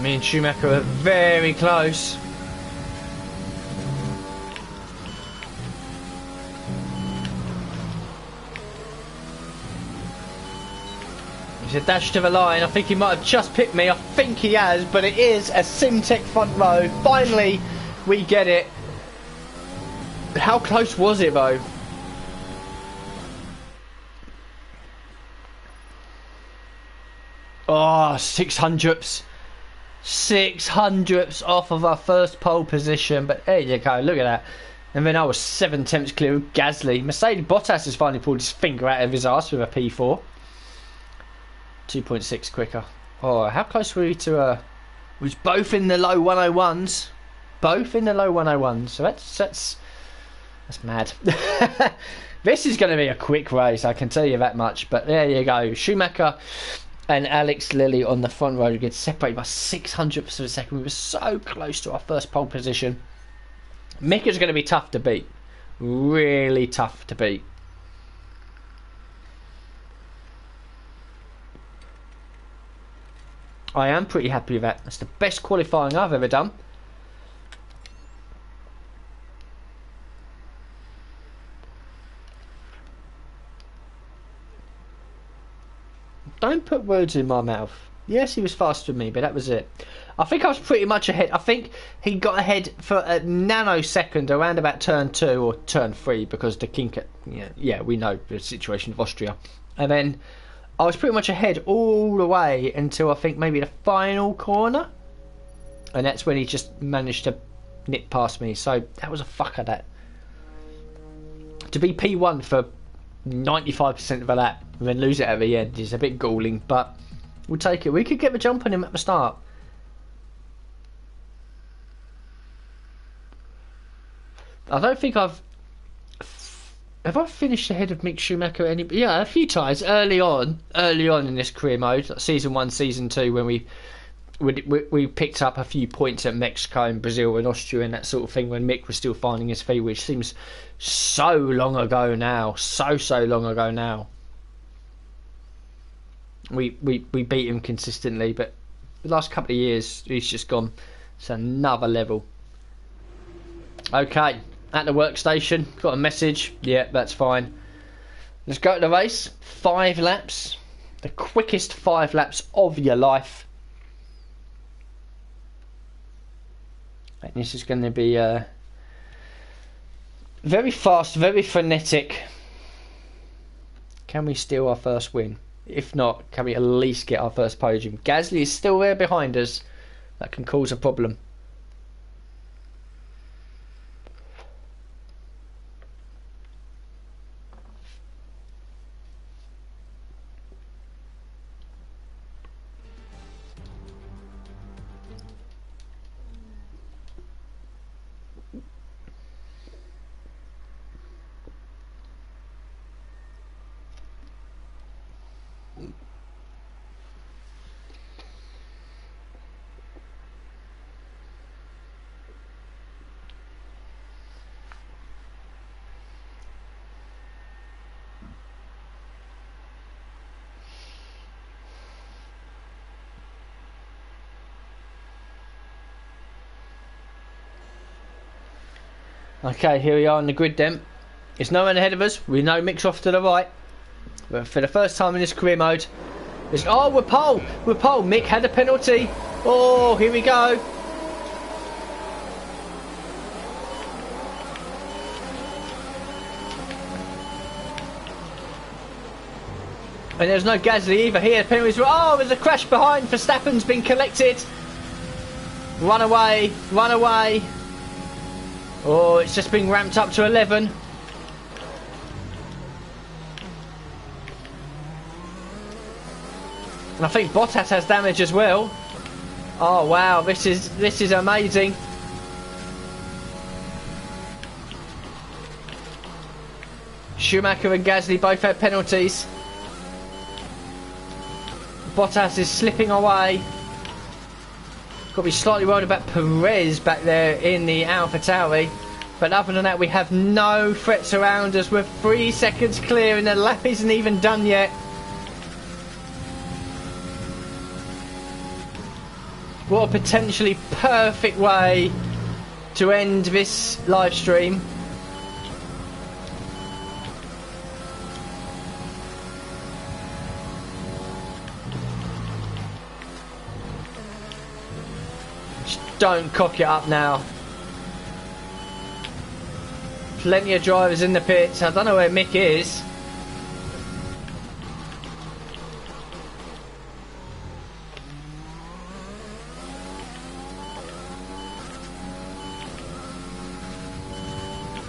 Me and Schumacher are very close. He's a dash to the line. I think he might have just picked me. I think he has, but it is a Simtech front row. Finally, we get it. How close was it, though? Oh, 600ths. 600ths off of our first pole position, but there you go, look at that. And then I was 7 tenths clear of Gasly. Mercedes Bottas has finally pulled his finger out of his arse with a P4. 2.6 quicker. Oh, how close were we to we was both in the low 101s. Both in the low 101s. So that's mad. This is going to be a quick race, I can tell you that much. But there you go. Schumacher and Alex Lilly on the front row get separated by 600ths of a second. We were so close to our first pole position. Mick is going to be tough to beat. Really tough to beat. I am pretty happy with that. That's the best qualifying I've ever done. Don't put words in my mouth. Yes, he was faster than me, but that was it. I think I was pretty much ahead. I think he got ahead for a nanosecond around about turn 2 or turn 3 because the kink at, yeah, we know the situation of Austria. And then I was pretty much ahead all the way until I think maybe the final corner. And that's when he just managed to nip past me. So that was a fucker, that. To be P1 for 95% of a lap and then lose it at the end is a bit galling, but we'll take it. We could get the jump on him at the start. I don't think have I finished ahead of Mick Schumacher a few times early on in this career mode, like season 1, season 2, when we picked up a few points at Mexico and Brazil and Austria and that sort of thing when Mick was still finding his feet, which seems so long ago now. So long ago now. We beat him consistently, but the last couple of years he's just gone to another level. Okay, at the workstation, got a message. Yeah, that's fine. Let's go to the race. 5 laps. The quickest 5 laps of your life. And this is going to be very fast, very frenetic. Can we steal our first win? If not, can we at least get our first podium? Gasly is still there behind us. That can cause a problem. Okay, here we are on the grid then. There's no one ahead of us. We know Mick's off to the right. But for the first time in this career mode, Oh, we're pole. Mick had a penalty. Oh, here we go. And there's no Gasly either here. Penalties. Oh, there's a crash behind. Verstappen's been collected. Run away. Oh, it's just been ramped up to 11. And I think Bottas has damage as well. Oh wow, this is amazing. Schumacher and Gasly both had penalties. Bottas is slipping away. Got to be slightly worried about Perez back there in the AlphaTauri. But other than that, we have no threats around us. We're 3 seconds clear and the lap isn't even done yet. What a potentially perfect way to end this live stream. Just don't cock it up now. Plenty of drivers in the pits. I don't know where Mick is.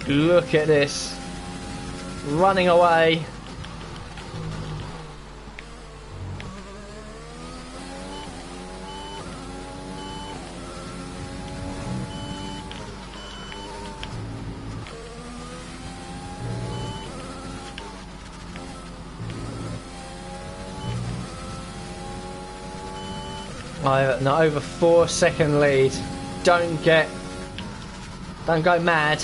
Look at this. Running away. No, over 4 second lead. Don't go mad.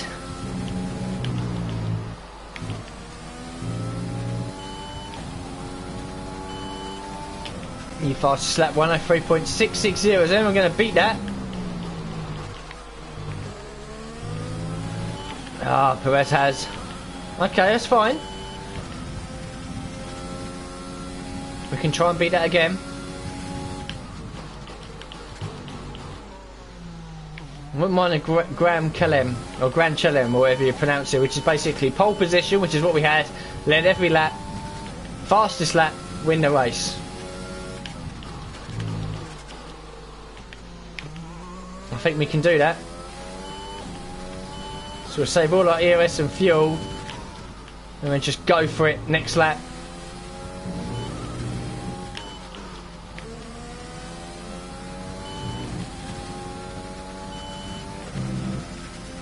You fast slap 103.660. Is anyone going to beat that? Ah, Perez has. Okay, that's fine. We can try and beat that again. I wouldn't mind a Grand Chelem, or Grand Chelem, or whatever you pronounce it, which is basically pole position, which is what we had. Led every lap. Fastest lap, win the race. I think we can do that. So we'll save all our EOS and fuel and then just go for it next lap.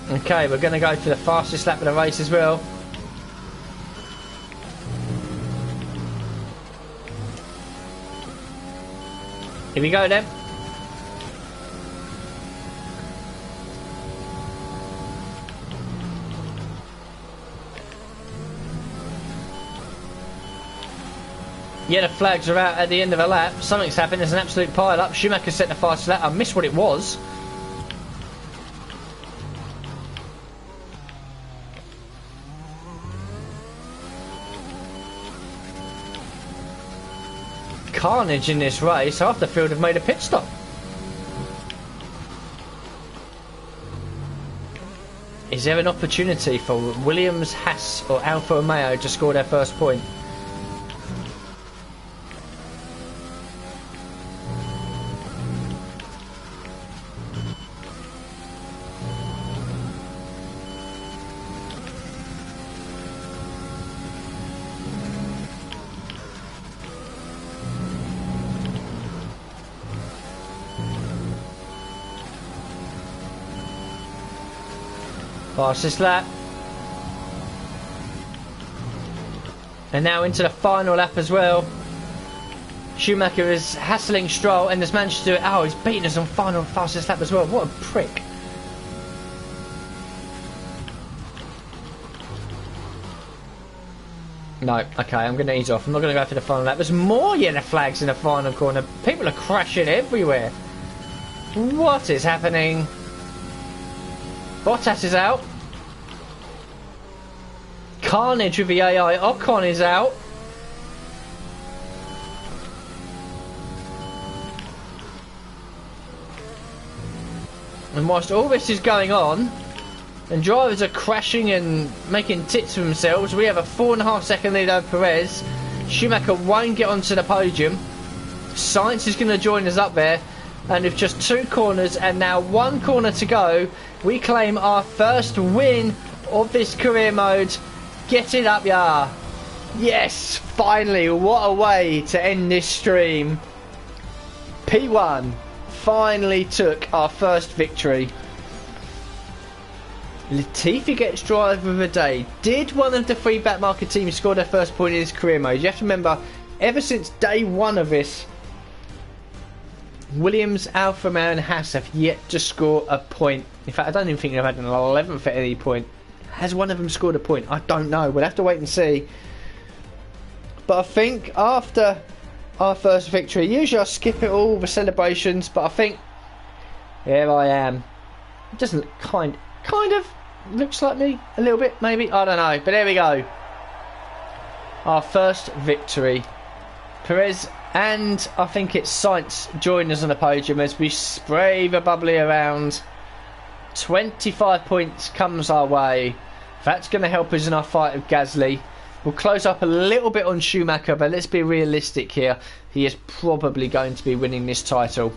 Okay, we're going to go for the fastest lap of the race as well. Here we go then. Yeah, the flags are out at the end of a lap. Something's happened. There's an absolute pile-up. Schumacher set the fastest lap. I missed what it was. Carnage in this race. Half the field have made a pit stop. Is there an opportunity for Williams, Haas or Alfa Romeo to score their first point? Fastest lap. And now into the final lap as well. Schumacher is hassling Stroll and has managed to do it. Oh, he's beaten us on final fastest lap as well. What a prick. No, okay, I'm going to ease off. I'm not going to go for the final lap. There's more yellow flags in the final corner. People are crashing everywhere. What is happening? Bottas is out. Carnage with the AI. Ocon is out. And whilst all this is going on, and drivers are crashing and making tits of themselves, we have a 4.5 second lead over Perez. Schumacher won't get onto the podium. Sainz is going to join us up there. And with just 2 corners and now 1 corner to go, we claim our first win of this career mode. Get it up, yeah. Yes, finally, what a way to end this stream. P1 finally took our first victory. Latifi gets driver of the day. Did one of the 3 backmarker teams score their first point in his career mode? You have to remember, ever since day 1 of this, Williams, Alfa Romeo and Haas have yet to score a point. In fact, I don't even think they've had an 11th at any point. Has one of them scored a point? I don't know. We'll have to wait and see. But I think after our first victory, usually I skip it all, the celebrations, but I think here I am. It doesn't look kind of looks like me a little bit, maybe. I don't know. But there we go. Our first victory. Perez and I think it's Sainz join us on the podium as we spray the bubbly around. 25 points comes our way. That's going to help us in our fight with Gasly. We'll close up a little bit on Schumacher, but let's be realistic here. He is probably going to be winning this title.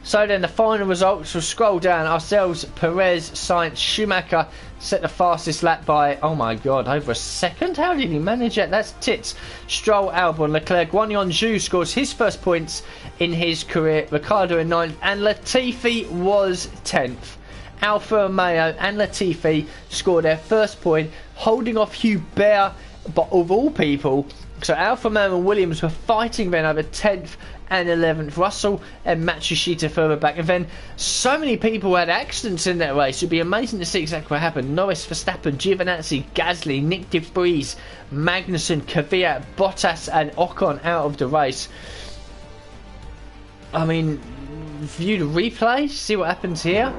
So then the final results, we'll scroll down. Ourselves, Perez, Sainz, Schumacher set the fastest lap by, oh my god, over a second? How did he manage it? That's tits. Stroll, Albon, Leclerc, Guan Yonju scores his first points in his career. Ricciardo in 9th and Latifi was 10th. Alfa Romeo and Latifi scored their first point, holding off Hubert, but of all people. So Alfa Romeo and Williams were fighting then over 10th and 11th. Russell and Matsushita further back. And then so many people had accidents in that race. It would be amazing to see exactly what happened. Norris, Verstappen, Giovinazzi, Gasly, Nick de Vries, Magnussen, Kvyat, Bottas and Ocon out of the race. I mean, view the replay, see what happens here.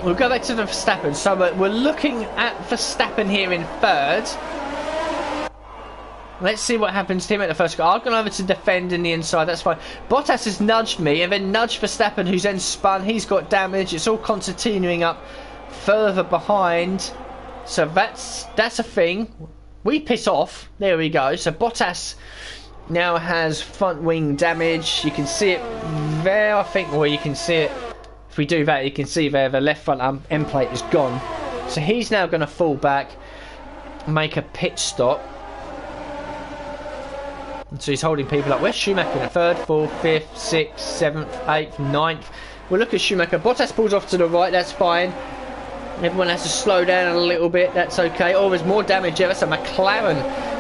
We'll go back to the Verstappen. So we're looking at Verstappen here in 3rd. Let's see what happens to him at the first car. I've gone over to defend in the inside. That's fine. Bottas has nudged me and then nudged Verstappen, who's then spun. He's got damage. It's all continuing up further behind. So that's a thing. We piss off. There we go. So Bottas now has front wing damage. You can see it there, I think. Well, you can see it. If we do that, you can see there the left front end plate is gone. So he's now going to fall back, make a pit stop. And so he's holding people up. Where's Schumacher in 3rd, 4th, 5th, 6th, 7th, 8th, 9th? We'll look at Schumacher. Bottas pulls off to the right. That's fine. Everyone has to slow down a little bit. That's okay. Oh, there's more damage here. That's a McLaren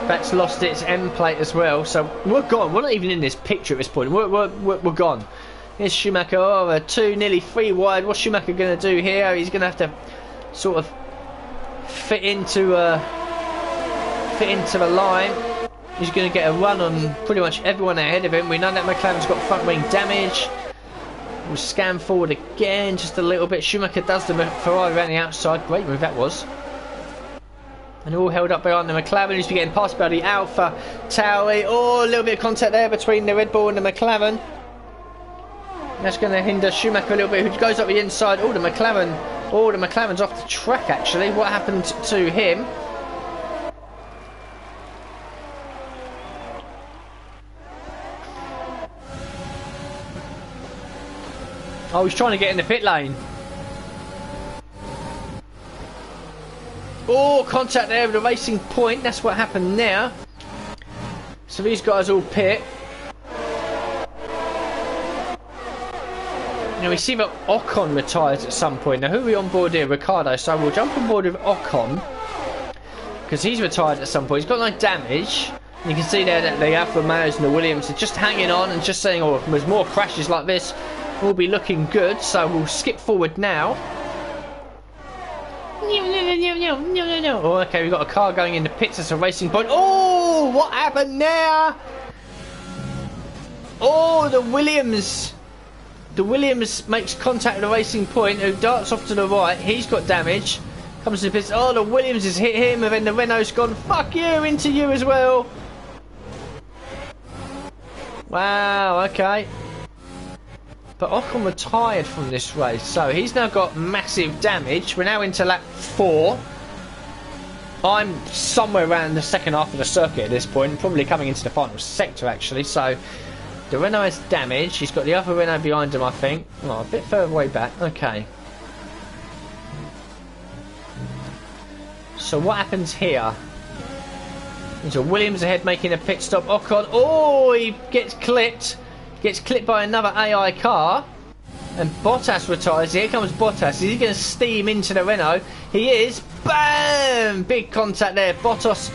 that's lost its end plate as well. So we're gone. We're not even in this picture at this point. We're gone. Here's Schumacher, oh, 2, nearly 3 wide. What's Schumacher going to do here? He's going to have to sort of fit into the line. He's going to get a run on pretty much everyone ahead of him. We know that McLaren's got front wing damage. We'll scan forward again just a little bit. Schumacher does the Ferrari around the outside. Great move that was. And all held up behind the McLaren, who's getting passed by the Alpha Tauri. Oh, a little bit of contact there between the Red Bull and the McLaren. That's going to hinder Schumacher a little bit, who goes up the inside. Oh, the McLaren's off the track, actually. What happened to him? Oh, he's trying to get in the pit lane. Oh, contact there with the racing point. That's what happened there. So these guys all pit. Now we see that Ocon retires at some point. Now who are we on board here? Ricciardo. So we'll jump on board with Ocon, because he's retired at some point. He's got no damage. You can see there that the Alfa Romeos and the Williams are just hanging on and just saying, oh, if there's more crashes like this, we'll be looking good. So we'll skip forward now. Oh, okay, we've got a car going into pits. That's a racing point. Oh, what happened there? Oh, the Williams makes contact with the racing point, who darts off to the right. He's got damage. Comes to the pits. Oh, the Williams has hit him, and then the Renault's gone, fuck you, into you as well. Wow, okay. But Ocon retired from this race, so he's now got massive damage. We're now into lap 4. I'm somewhere around the second half of the circuit at this point, probably coming into the final sector actually. So the Renault has damage. He's got the other Renault behind him, I think. Oh, a bit further way back. Okay. So what happens here? So Williams ahead making a pit stop. Ocon, oh, he gets clipped. Gets clipped by another AI car. And Bottas retires. Here comes Bottas. Is he going to steam into the Renault? He is. Bam! Big contact there. Bottas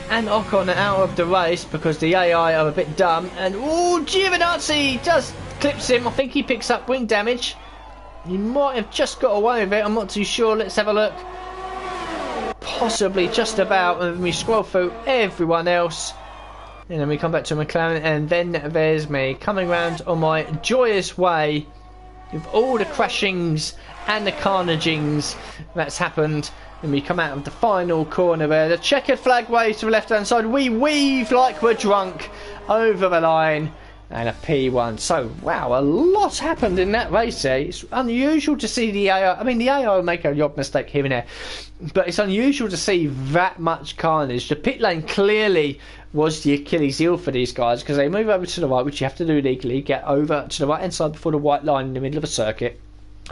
and Ocon are out of the race because the AI are a bit dumb. And, oh, Giovinazzi just clips him. I think he picks up wing damage. He might have just got away with it. I'm not too sure. Let's have a look. Possibly just about. And we scroll through everyone else. And then we come back to McLaren, and then there's me coming round on my joyous way with all the crashings and the carnagings that's happened. And we come out of the final corner there. The checkered flag waves to the left hand side. We weave like we're drunk over the line. And a P1. So, wow, a lot happened in that race there. It's unusual to see the AI. I mean, the AI will make a odd mistake here and there. But it's unusual to see that much carnage. The pit lane clearly was the Achilles heel for these guys because they move over to the right, which you have to do legally. Get over to the right hand side before the white line in the middle of a circuit.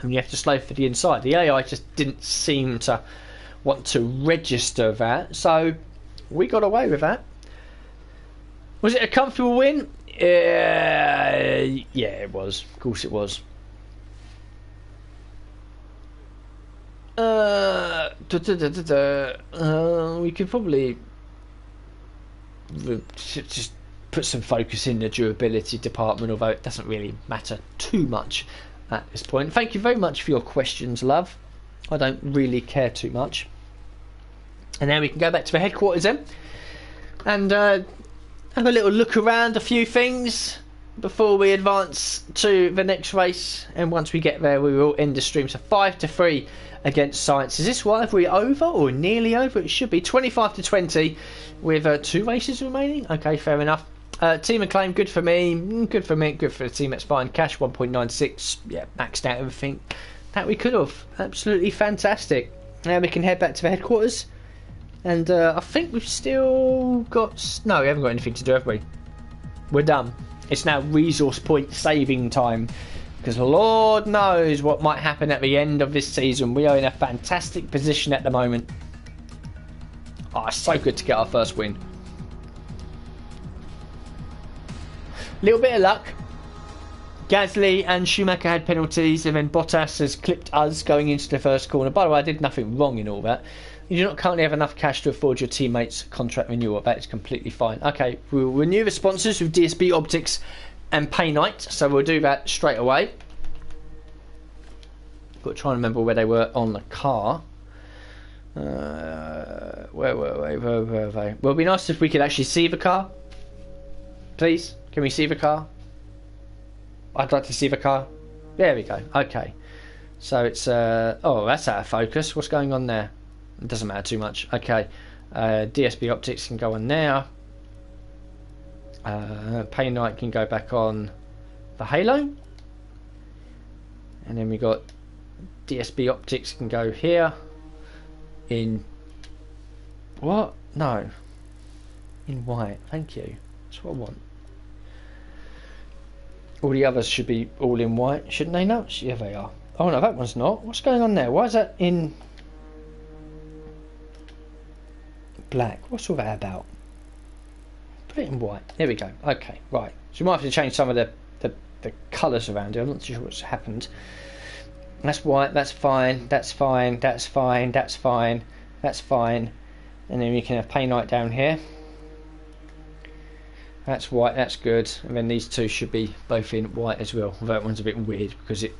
And you have to slow for the inside. The AI just didn't seem to want to register that. So, we got away with that. Was it a comfortable win? Yeah, it was. Of course it was. We could probably just put some focus in the durability department, although it doesn't really matter too much at this point. Thank you very much for your questions, love. I don't really care too much. And now we can go back to the headquarters then. And have a little look around a few things before we advance to the next race. And once we get there, we will end the stream. So 5-3 against Science. Is this rivalry over or nearly over? It should be 25-20 with 2 races remaining. Okay, fair enough. Team acclaim, good for me. Good for me. Good for the team. That's fine. Cash 1.96. Yeah, maxed out everything that we could have. Absolutely fantastic. Now we can head back to the headquarters. And I think we've still got... No, we haven't got anything to do, have we? We're done. It's now resource point saving time. Because Lord knows what might happen at the end of this season. We are in a fantastic position at the moment. Oh, it's so good to get our first win. Little bit of luck. Gasly and Schumacher had penalties. And then Bottas has clipped us going into the first corner. By the way, I did nothing wrong in all that. You do not currently have enough cash to afford your teammates' contract renewal. That is completely fine. Okay, we'll renew the sponsors with DSB Optics and Pay Night, so we'll do that straight away. Got to try and remember where they were on the car. Where were they? Well, it'd be nice if we could actually see the car. Please, can we see the car? I'd like to see the car. There we go. Okay, so it's oh, that's out of focus. What's going on there? It doesn't matter too much. Okay, DSB Optics can go on now. Pay Night can go back on the Halo. And then we got DSB Optics can go here. In what? No. In white. Thank you. That's what I want. All the others should be all in white, shouldn't they? No, yeah, they are. Oh no, that one's not. What's going on there? Why is that in black? What's all that about? Put it in white. There we go. Okay, right. So we might have to change some of the colours around it. I'm not sure what's happened. That's white. That's fine. That's fine. That's fine. That's fine. That's fine. And then we can have Pay Night down here. That's white. That's good. And then these two should be both in white as well. That one's a bit weird because it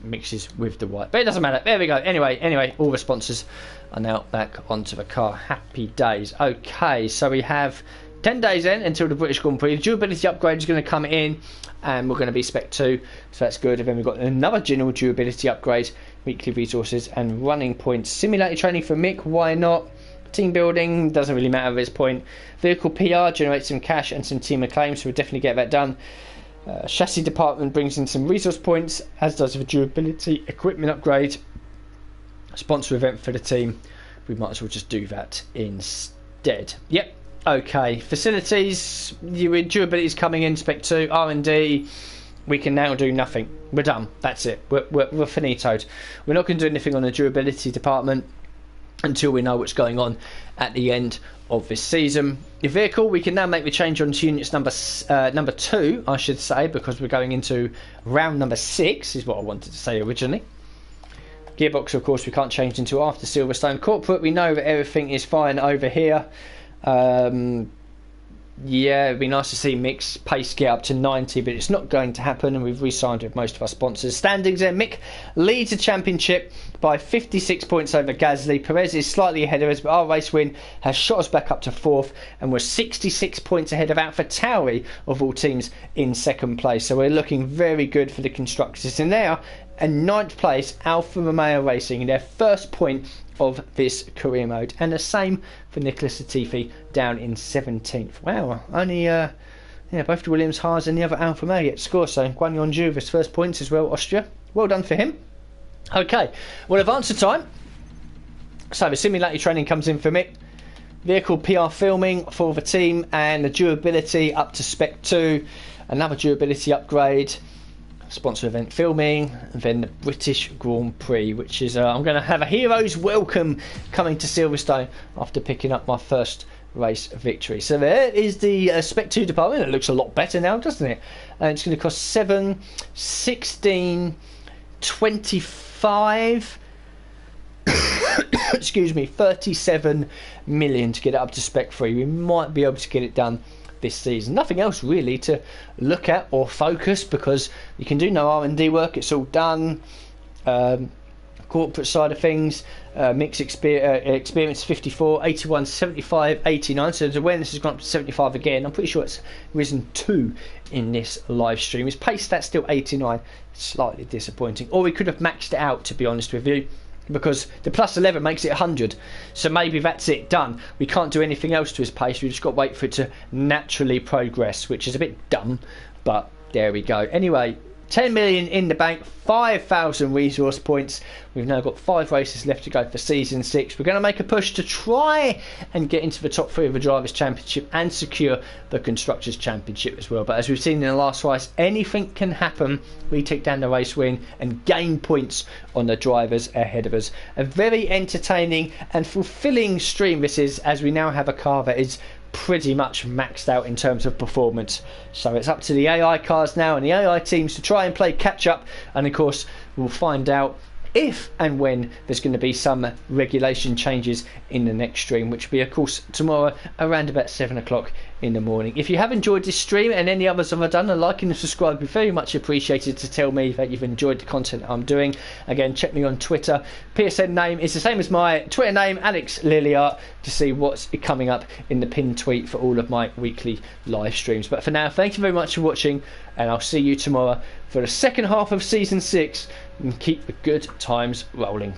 mixes with the white, but it doesn't matter. There we go. Anyway, all the sponsors are now back onto the car. Happy days. Okay, so we have 10 days then until the British Grand Prix. The durability upgrade is going to come in, and we're going to be Spec 2, so that's good. And then we've got another general durability upgrade, weekly resources, and running points. Simulator training for Mick, why not? Team building, doesn't really matter at this point. Vehicle PR generates some cash and some team acclaim, so we'll definitely get that done. Chassis department brings in some resource points, as does the durability equipment upgrade. Sponsor event for the team. We might as well just do that instead. Yep. Okay. Facilities. Your durability is coming in. Spec 2. R&D. We can now do nothing. We're done. That's it. We're finitoed. We're not going to do anything on the durability department until we know what's going on at the end of this season. The vehicle, we can now make the change on to units number 2, I should say, because we're going into round number 6, is what I wanted to say originally. Gearbox, of course, we can't change until after Silverstone. Corporate, we know that everything is fine over here. Yeah, it'd be nice to see Mick's pace get up to 90, but it's not going to happen, and we've re-signed with most of our sponsors. Standings there, Mick leads the championship by 56 points over Gasly. Perez is slightly ahead of us, but our race win has shot us back up to 4th, and we're 66 points ahead of AlphaTauri of all teams in 2nd place. So we're looking very good for the constructors in there. And 9th place, Alfa Romeo Racing, their first point of this career mode, and the same for Nicholas Latifi down in 17th. Wow, only both the Williams, Haas and the other Alfa Romeo get score. So Guan Yonju with his first points as well, Austria. Well done for him. Okay, well, advance of time. So the simulator training comes in for Mick. Vehicle PR filming for the team, and the durability up to Spec 2. Another durability upgrade. Sponsor event filming, and then the British Grand Prix, which is I'm going to have a hero's welcome coming to Silverstone after picking up my first race victory. So there is the Spec 2 department. It looks a lot better now, doesn't it? And it's going to cost 7, 16, 25 excuse me, 37 million to get it up to Spec 3. We might be able to get it done this season. Nothing else really to look at or focus, because you can do no R&D work. It's all done. Corporate side of things, mixed experience 54, 81, 75, 89. So the awareness has gone up to 75 again. I'm pretty sure it's risen 2 in this live stream. His pace stats still 89. Slightly disappointing. Or we could have maxed it out, to be honest with you, because the plus 11 makes it 100. So maybe that's it, done. We can't do anything else to his pace. We've just got to wait for it to naturally progress, which is a bit dumb, but there we go. Anyway, 10 million in the bank, 5,000 resource points. We've now got 5 races left to go for season 6. We're going to make a push to try and get into the top 3 of the Drivers' Championship and secure the Constructors' Championship as well. But as we've seen in the last race, anything can happen. We take down the race win and gain points on the drivers ahead of us. A very entertaining and fulfilling stream this is, as we now have a car that is pretty much maxed out in terms of performance. So it's up to the AI cars now and the AI teams to try and play catch up, and of course we'll find out if and when there's going to be some regulation changes in the next stream, which will be of course tomorrow around about 7 o'clock in the morning. If you have enjoyed this stream and any others I've done, a like and a subscribe would be very much appreciated to tell me that you've enjoyed the content I'm doing. Again, check me on Twitter. PSN name is the same as my Twitter name, Alex Lilliart, to see what's coming up in the pinned tweet for all of my weekly live streams. But for now, thank you very much for watching, and I'll see you tomorrow for the second half of season 6, and keep the good times rolling.